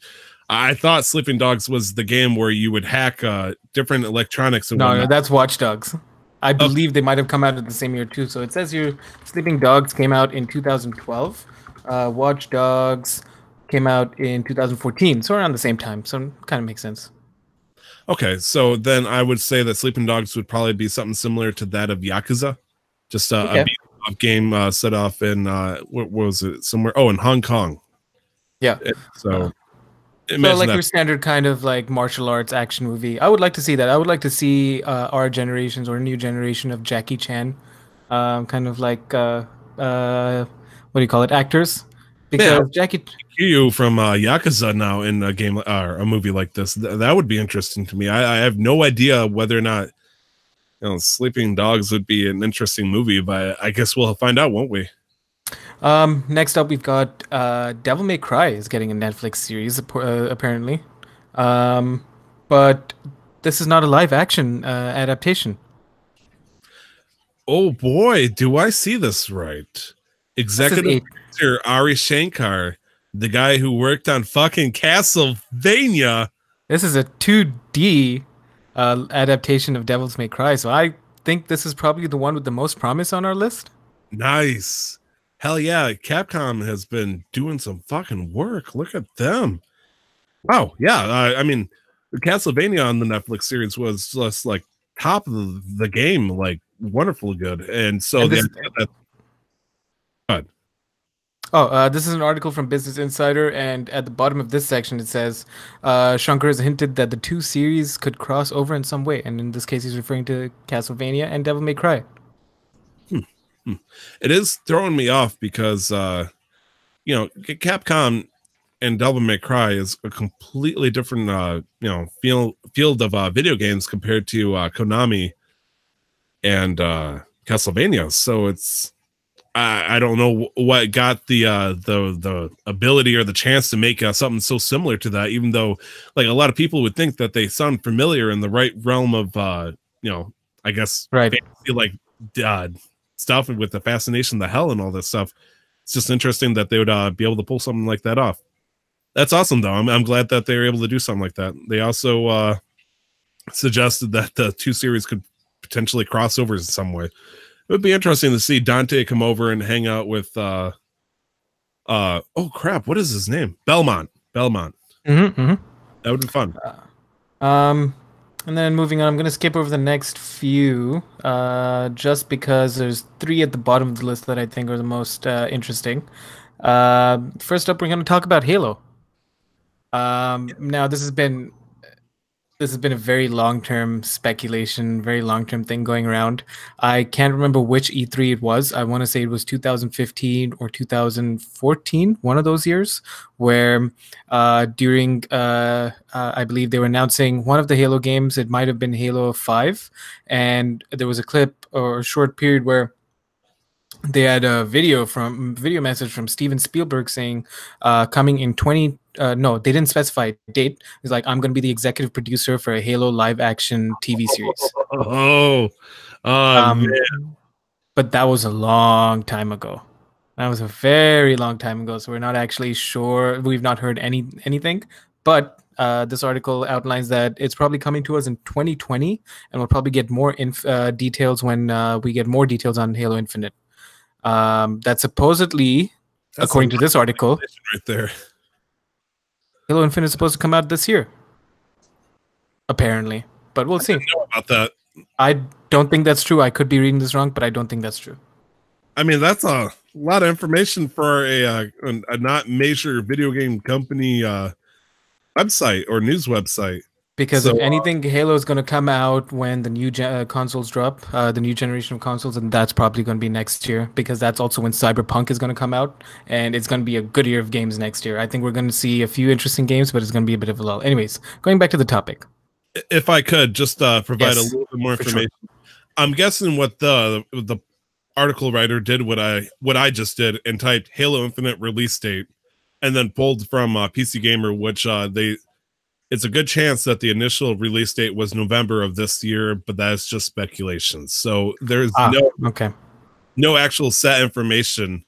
I thought Sleeping Dogs was the game where you would hack different electronics. And No, that's Watch Dogs. I believe they might have come out at the same year too. So it says here, Sleeping Dogs came out in 2012. Watch Dogs came out in 2014, so around the same time. So it kind of makes sense. Okay, so then I would say that Sleeping Dogs would probably be something similar to that of Yakuza, just a game set off in what was it, somewhere? Oh, in Hong Kong. Yeah. So like your standard kind of like martial arts action movie. I would like to see that. I would like to see our generations or a new generation of Jackie Chan, kind of like what do you call it, actors? Because Jackie you from Yakuza now in a game or a movie like this, that would be interesting to me. I have no idea whether or not Sleeping Dogs would be an interesting movie, but I guess we'll find out, won't we? Next up, we've got Devil May Cry is getting a Netflix series apparently, but this is not a live action adaptation. Oh boy, do I see this right? Executive producer Ari Shankar, the guy who worked on fucking Castlevania. This is a 2D adaptation of Devil May Cry, so I think this is probably the one with the most promise on our list. Nice. Hell yeah, Capcom has been doing some fucking work. Look at them. Wow, yeah. I mean, Castlevania on the Netflix series was just like top of the game, like wonderfully good. And so this is an article from Business Insider, and at the bottom of this section it says Shankar has hinted that the two series could cross over in some way, and in this case he's referring to Castlevania and Devil May Cry. It is throwing me off because Capcom and Devil May Cry is a completely different field of video games compared to Konami and Castlevania. So it's I don't know what got the ability or the chance to make something so similar to that, even though like a lot of people would think that they sound familiar in the right realm of I guess right, fantasy, like stuff with the Fascination the Hell and all this stuff. It's just interesting that they would be able to pull something like that off. That's awesome though. I'm glad that they were able to do something like that. They also suggested that the two series could potentially cross over in some way. It would be interesting to see Dante come over and hang out with oh crap, what is his name? Belmont. Mm-hmm. That would be fun. And then moving on, I'm going to skip over the next few just because there's three at the bottom of the list that I think are the most interesting. First up, we're going to talk about Halo. Now, this has been a very long-term speculation, very long-term thing going around. I can't remember which E3 it was. I want to say it was 2015 or 2014, one of those years, where during, I believe they were announcing one of the Halo games. It might have been Halo 5, and there was a clip or a short period where they had a video message from Steven Spielberg saying coming in no, they didn't specify a date. It's like, I'm going to be the executive producer for a Halo live action TV series. Oh, Um, man. but that was a long time ago. That was a very long time ago. So we're not actually sure. We've not heard anything. But this article outlines that it's probably coming to us in 2020, and we'll probably get more details when we get more details on Halo Infinite. That supposedly, That's according to this article, right there. Halo Infinite is supposed to come out this year. Apparently, but we'll see. I didn't know about that. I don't think that's true. I could be reading this wrong, but I don't think that's true. I mean, that's a lot of information for a not major video game company website or news website. Because So, if anything, Halo is going to come out when the new consoles drop, the new generation of consoles, and that's probably going to be next year because that's also when Cyberpunk is going to come out, and it's going to be a good year of games next year. I think we're going to see a few interesting games, but it's going to be a bit of a lull. Anyways, going back to the topic. if I could just provide Yes, a little bit more for information, I'm guessing what the article writer did what I just did and typed Halo Infinite release date, and then pulled from PC Gamer, which it's a good chance that the initial release date was November of this year, but that's just speculation. So there's no actual set information.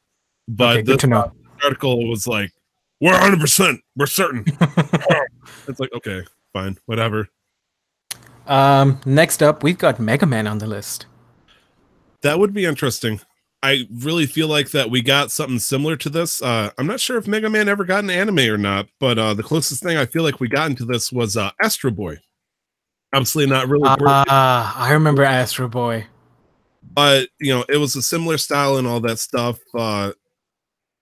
But good to know. Article was like, we're 100%, we're certain. It's like, okay, fine, whatever. Next up, we've got Mega Man on the list. That would be interesting. I really feel like that we got something similar to this. I'm not sure if Mega Man ever got an anime or not, but the closest thing I feel like we got into this was Astro Boy. Obviously not really. I remember Astro Boy. But, it was a similar style and all that stuff.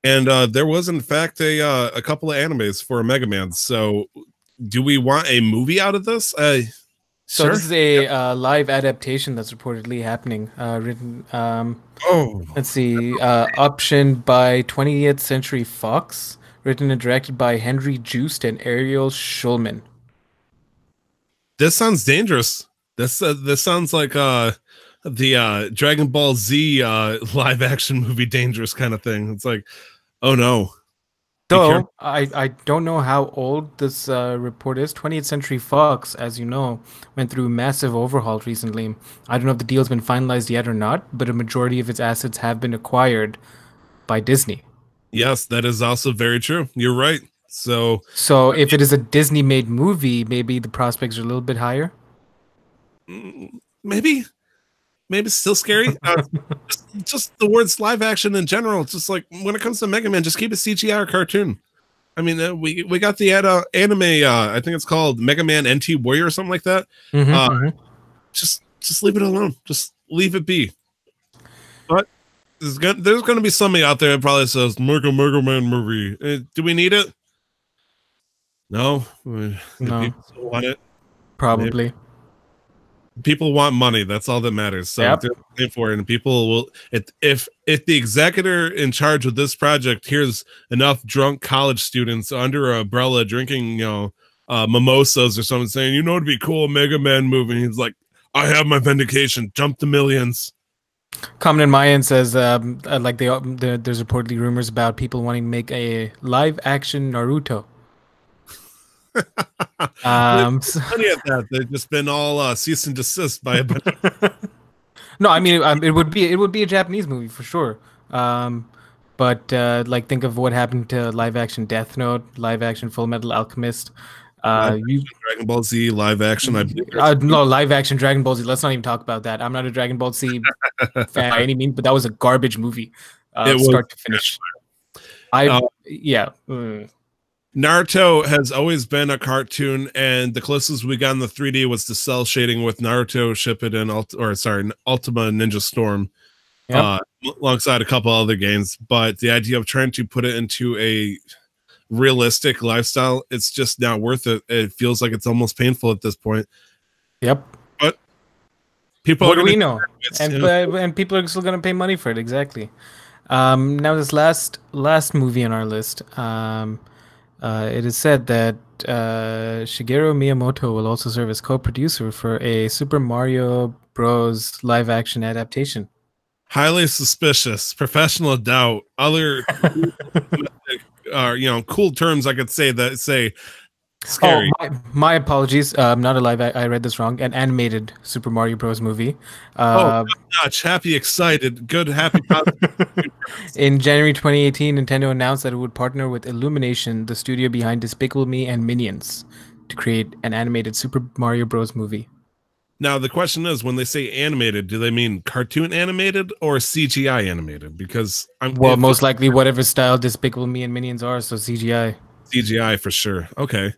And there was, in fact, a couple of animes for Mega Man. So do we want a movie out of this? So sure. this is a live adaptation that's reportedly happening. Written, let's see, optioned by 20th Century Fox. Written and directed by Henry Joost and Ariel Schulman. This sounds dangerous. This sounds like the Dragon Ball Z live action movie Dangerous kind of thing. It's like, oh no. Though I don't know how old this report is. 20th Century Fox, as you know, went through massive overhaul recently. I don't know if the deal's been finalized yet or not, but a majority of its assets have been acquired by Disney. Yes, that is also very true. You're right. So if it is a Disney-made movie, maybe the prospects are a little bit higher. Maybe it's still scary. Just the words live action in general. Just like when it comes to Mega Man, just keep it CGI or cartoon. I mean, we got the anime. I think it's called Mega Man NT Warrior or something like that. Just leave it alone. Just leave it be. But there's going to be somebody out there that probably says Mega Man movie. Do we need it? No. No. People still want it. Probably. Maybe. People want money. That's all that matters. So they're paying for it, and people will. If the executor in charge of this project hears enough drunk college students under an umbrella drinking, mimosas or something, saying, it'd be cool, Mega Man movie. He's like, I have my vindication. Jump the millions. Comment in my end says, like there's reportedly rumors about people wanting to make a live action Naruto. Plenty of that. They've just been all cease and desist by a bunch. No, I mean it would be a Japanese movie for sure. But like think of what happened to live action Death Note, live action Full Metal Alchemist. Dragon Ball Z live action. No, live action Dragon Ball Z. Let's not even talk about that. I'm not a Dragon Ball Z fan by any means, but that was a garbage movie, start to finish. Naruto has always been a cartoon, and the closest we got in the 3D was the cell shading with Naruto Shippuden, Ultima Ninja Storm, alongside a couple other games. But the idea of trying to put it into a realistic lifestyle, it's just not worth it. It feels like it's almost painful at this point. Yep. But people, what do we know? And people are still going to pay money for it. Exactly. Now this last movie on our list. It is said that Shigeru Miyamoto will also serve as co-producer for a Super Mario Bros. Live-action adaptation. Highly suspicious. Professional doubt. Other cool terms I could say that say scary. Oh, my apologies. Not alive. I read this wrong. An animated Super Mario Bros. Movie. Oh, Uh, top-notch, happy, excited, good, happy, positive. in January 2018, Nintendo announced that it would partner with Illumination, the studio behind Despicable Me and Minions, to create an animated Super Mario Bros. Movie. Now the question is, when they say animated, do they mean cartoon animated or CGI animated? Because Well, most likely whatever style Despicable Me and Minions are, so CGI. CGI for sure. Okay.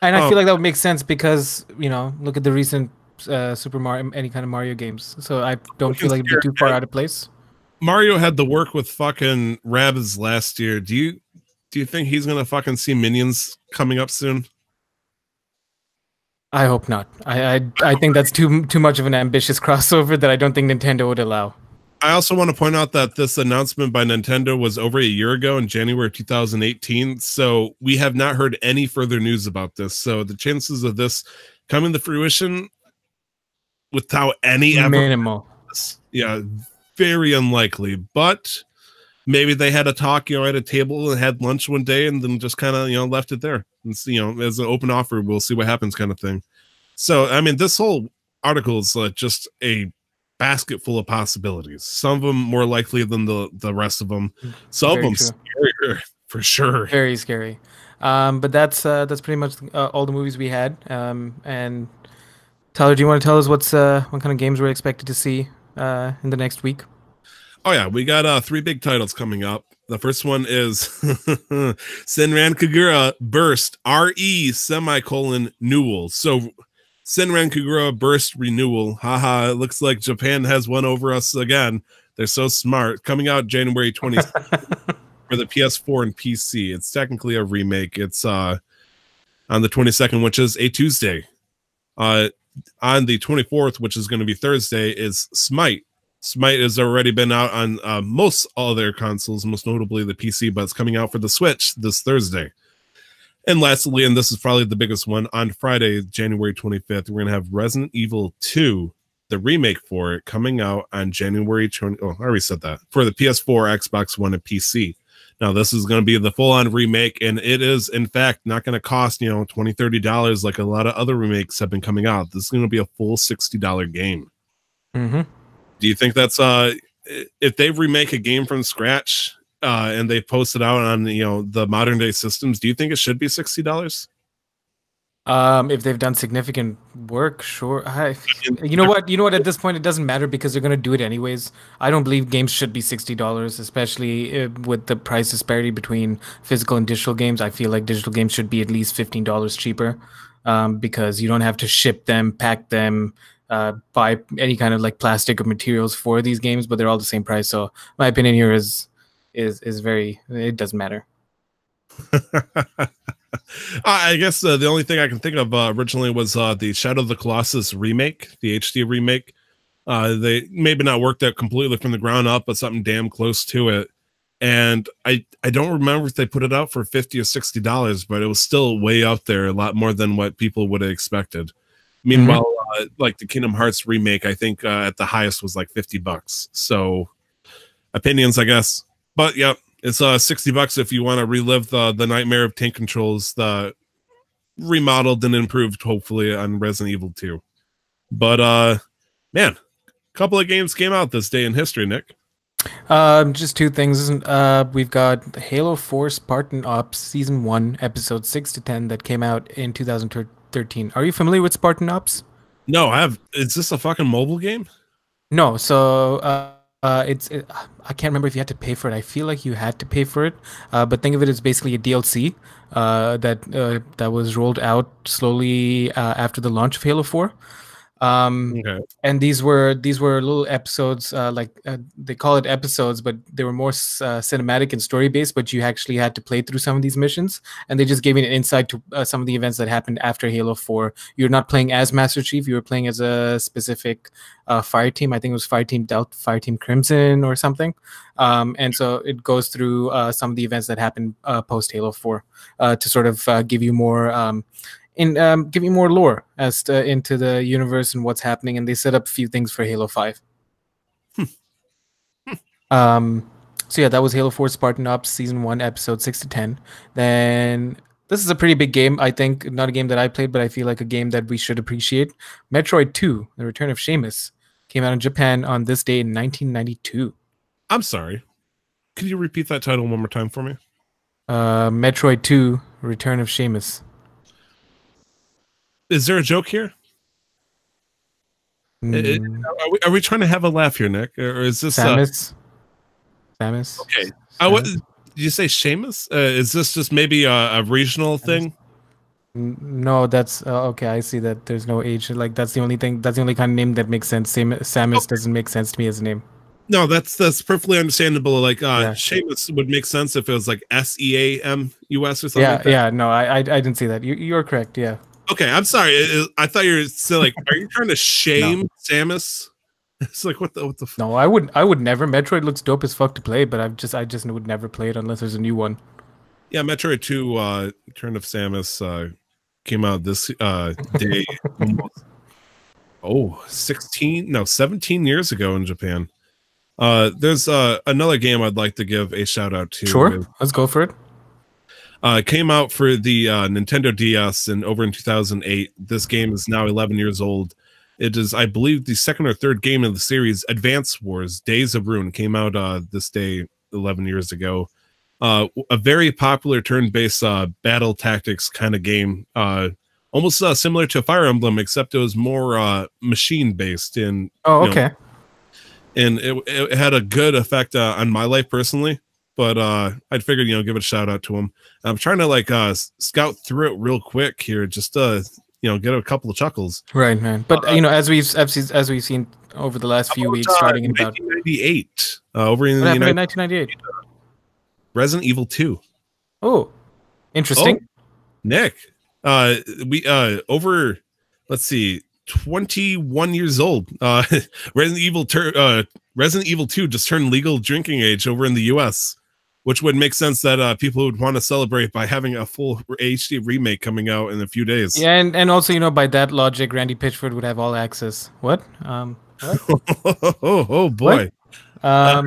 And I feel like that would make sense because, look at the recent Super Mario, any kind of Mario games. So I don't feel like it'd be too far out of place. Mario had to work with fucking Rabbids last year. Do you think he's gonna fucking see Minions coming up soon? I hope not. I think that's too much of an ambitious crossover that I don't think Nintendo would allow. I also want to point out that this announcement by Nintendo was over a year ago in January 2018. So we have not heard any further news about this. So the chances of this coming to fruition without any minimal. Yeah, very unlikely. But maybe they had a talk, at a table and had lunch one day and then just kind of, left it there. And, as an open offer, we'll see what happens kind of thing. So, I mean, this whole article is just a basket full of possibilities. Some of them more likely than the rest of them. Some of them scarier for sure. Very scary. But that's pretty much all the movies we had. And Tyler, do you want to tell us what kind of games we're expected to see in the next week? Oh yeah, we got 3 big titles coming up. The first one is Senran Kagura Burst RE semicolon Newell. So Senran Kagura Burst Renewal. Haha, it looks like Japan has won over us again. They're so smart. Coming out January 20th for the PS4 and PC. It's technically a remake. It's on the 22nd, which is a Tuesday. On the 24th, which is going to be Thursday, is Smite. Smite has already been out on most all their consoles, most notably the PC, but it's coming out for the Switch this Thursday. And lastly, and this is probably the biggest one, on Friday, January 25th, we're going to have Resident Evil 2, the remake for it, coming out on January 20. Oh, I already said that. For the PS4, Xbox One, and PC. Now, this is going to be the full-on remake, and it is, in fact, not going to cost, $20, $30 like a lot of other remakes have been coming out. This is going to be a full $60 game. Mm-hmm. Do you think that's if they remake a game from scratch and they post it out on the modern day systems, do you think it should be $60? If they've done significant work, sure. You know what? At this point, it doesn't matter because they're going to do it anyways. I don't believe games should be $60, especially with the price disparity between physical and digital games. I feel like digital games should be at least $15 cheaper because you don't have to ship them, pack them, buy any kind of like plastic or materials for these games, but they're all the same price. So my opinion here is very, it doesn't matter. I guess the only thing I can think of originally was the Shadow of the Colossus remake, the HD remake. They maybe not worked out completely from the ground up, but something damn close to it. And I don't remember if they put it out for $50 or $60, but it was still way out there, a lot more than what people would have expected. Meanwhile, like the Kingdom Hearts remake, I think at the highest was like $50. So opinions, I guess. But yeah, it's $60 if you want to relive the nightmare of tank controls, the remodeled and improved, hopefully, on Resident Evil 2. But man, a couple of games came out this day in history, Nick. Just 2 things. We've got Halo 4 Spartan Ops Season 1, Episode 6 to 10 that came out in 2013. Are you familiar with Spartan Ops? No, I have. Is this a fucking mobile game? No, so I can't remember if you had to pay for it. I feel like you had to pay for it, but think of it as basically a DLC that was rolled out slowly after the launch of Halo 4. Okay. And these were little episodes, they call it episodes, but they were more cinematic and story based. But you actually had to play through some of these missions, and they just gave you an insight to some of the events that happened after Halo 4. You're not playing as Master Chief; you were playing as a specific fire team. I think it was Fire Team Delta, Fire Team Crimson, or something. And so it goes through some of the events that happened post Halo 4 to sort of give you more. Give you more lore as to, into the universe and what's happening, and they set up a few things for Halo 5. So yeah, that was Halo 4 Spartan Ops Season 1, Episode 6 to 10. Then this is a pretty big game, I think. Not a game that I played, but I feel like a game that we should appreciate. Metroid 2, The Return of Sheamus, came out in Japan on this day in 1992. I'm sorry. Could you repeat that title one more time for me? Metroid 2, Return of Sheamus. Is there a joke here? Are we trying to have a laugh here, Nick? Or is this... Samus? Samus? Okay. Did you say Seamus? Is this just maybe a regional thing? No, that's okay. I see that there's no age. Like that's the only thing. That's the only kind of name that makes sense. Samus doesn't make sense to me as a name. No, that's perfectly understandable. Like Seamus would make sense if it was like SEAMUS or something. Yeah, like that. yeah. No, I didn't see that. You're correct. Yeah. Okay, I'm sorry. I thought you were still like, are you trying to shame Samus? It's like what the No, I would never. Metroid looks dope as fuck to play, but I just would never play it unless there's a new one. Yeah, Metroid 2 Return of Samus came out this day 17 years ago in Japan. There's another game I'd like to give a shout out to. Sure, let's go for it. It came out for the Nintendo DS and over in 2008. This game is now 11 years old. It is, I believe, the second or third game of the series. Advance Wars: Days of Ruin came out this day 11 years ago. A very popular turn-based battle tactics kind of game, almost similar to Fire Emblem, except it was more machine-based. And okay. And it had a good effect on my life personally. But I'd figured, give it a shout out to him. I'm trying to like scout through it real quick here, just to get a couple of chuckles. Right, man. But as we've seen over the last few weeks, starting in about 1998, over in the United 1998, Resident Evil 2. Oh, interesting. Oh, Nick, we over, let's see, 21 years old. Resident Evil 2 just turned legal drinking age over in the US, which would make sense that people would want to celebrate by having a full HD remake coming out in a few days. Yeah, and also, by that logic, Randy Pitchford would have all access. What? What? oh boy. What?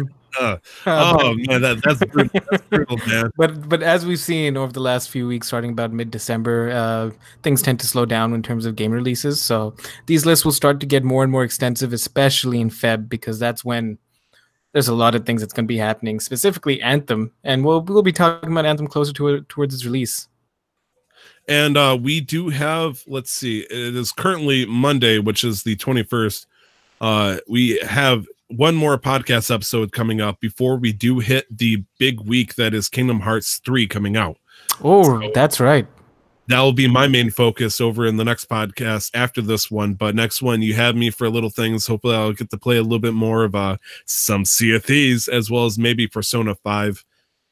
Oh man, that's brutal. That's brutal, man. But as we've seen over the last few weeks, starting about mid-December, things tend to slow down in terms of game releases. So these lists will start to get more and more extensive, especially in Feb, because that's when there's a lot of things that's going to be happening, specifically Anthem, and we'll be talking about Anthem closer towards its release. And we do have, let's see, it is currently Monday, which is the 21st. We have one more podcast episode coming up before we do hit the big week that is Kingdom Hearts 3 coming out. Oh, so that's right. That will be my main focus over in the next podcast after this one. But next one, you have me for little things. Hopefully I'll get to play a little bit more of some Sea of Thieves, as well as maybe Persona 5.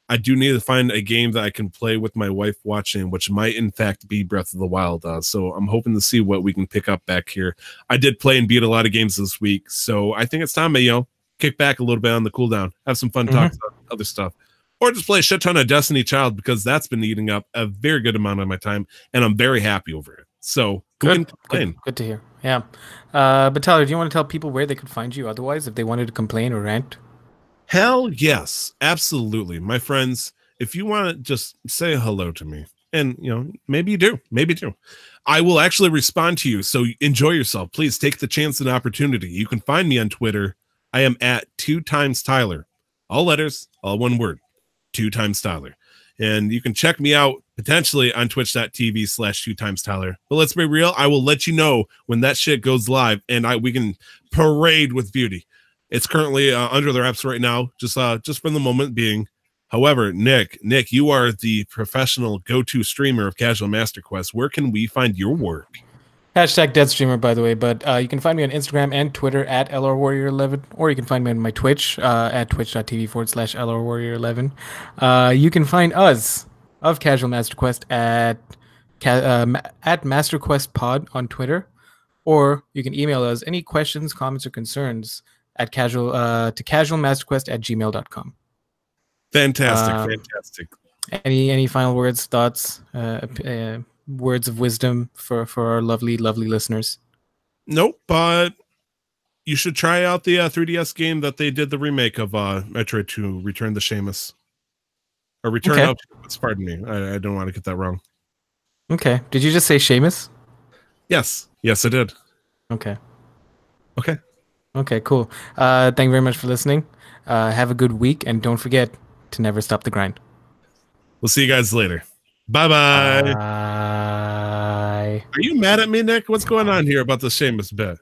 I do need to find a game that I can play with my wife watching, which might in fact be Breath of the Wild. So I'm hoping to see what we can pick up back here. I did play and beat a lot of games this week, so I think it's time to kick back a little bit on the cooldown, have some fun talks about other stuff, or just play a shit ton of Destiny Child, because that's been eating up a very good amount of my time, and I'm very happy over it. So good to hear. Yeah, but Tyler, do you want to tell people where they could find you otherwise if they wanted to complain or rant? Hell yes, absolutely, my friends. If you want to just say hello to me, and maybe you do, I will actually respond to you. So enjoy yourself. Please take the chance and opportunity. You can find me on Twitter. I am at 2xTyler, all letters, all one word, 2xTyler. And you can check me out potentially on twitch.tv/2xTyler. But let's be real, I will let you know when that shit goes live, and we can parade with beauty. It's currently under the wraps right now, just for the moment being. However, Nick, you are the professional go-to streamer of Casual Master Quest. Where can we find your work? #DeadStreamer, by the way, but you can find me on Instagram and Twitter at LRWarrior11, or you can find me on my Twitch at twitch.tv/LRWarrior11. You can find us of Casual Master Quest at MasterQuestPod on Twitter, or you can email us any questions, comments, or concerns at casualmasterquest@gmail.com. Fantastic. Any final words, thoughts, words of wisdom for our lovely listeners? Nope, but you should try out the 3DS game that they did the remake of Metroid 2: Return to Shamus. Or Return Okay. of Shamus, pardon me. I don't want to get that wrong. Okay. Did you just say Seamus? Yes. Yes, I did. Okay. Okay. Okay, cool. Thank you very much for listening. Have a good week, and don't forget to never stop the grind. We'll see you guys later. Bye-bye. Bye. Are you mad at me, Nick? What's going on here about the Shamus bit?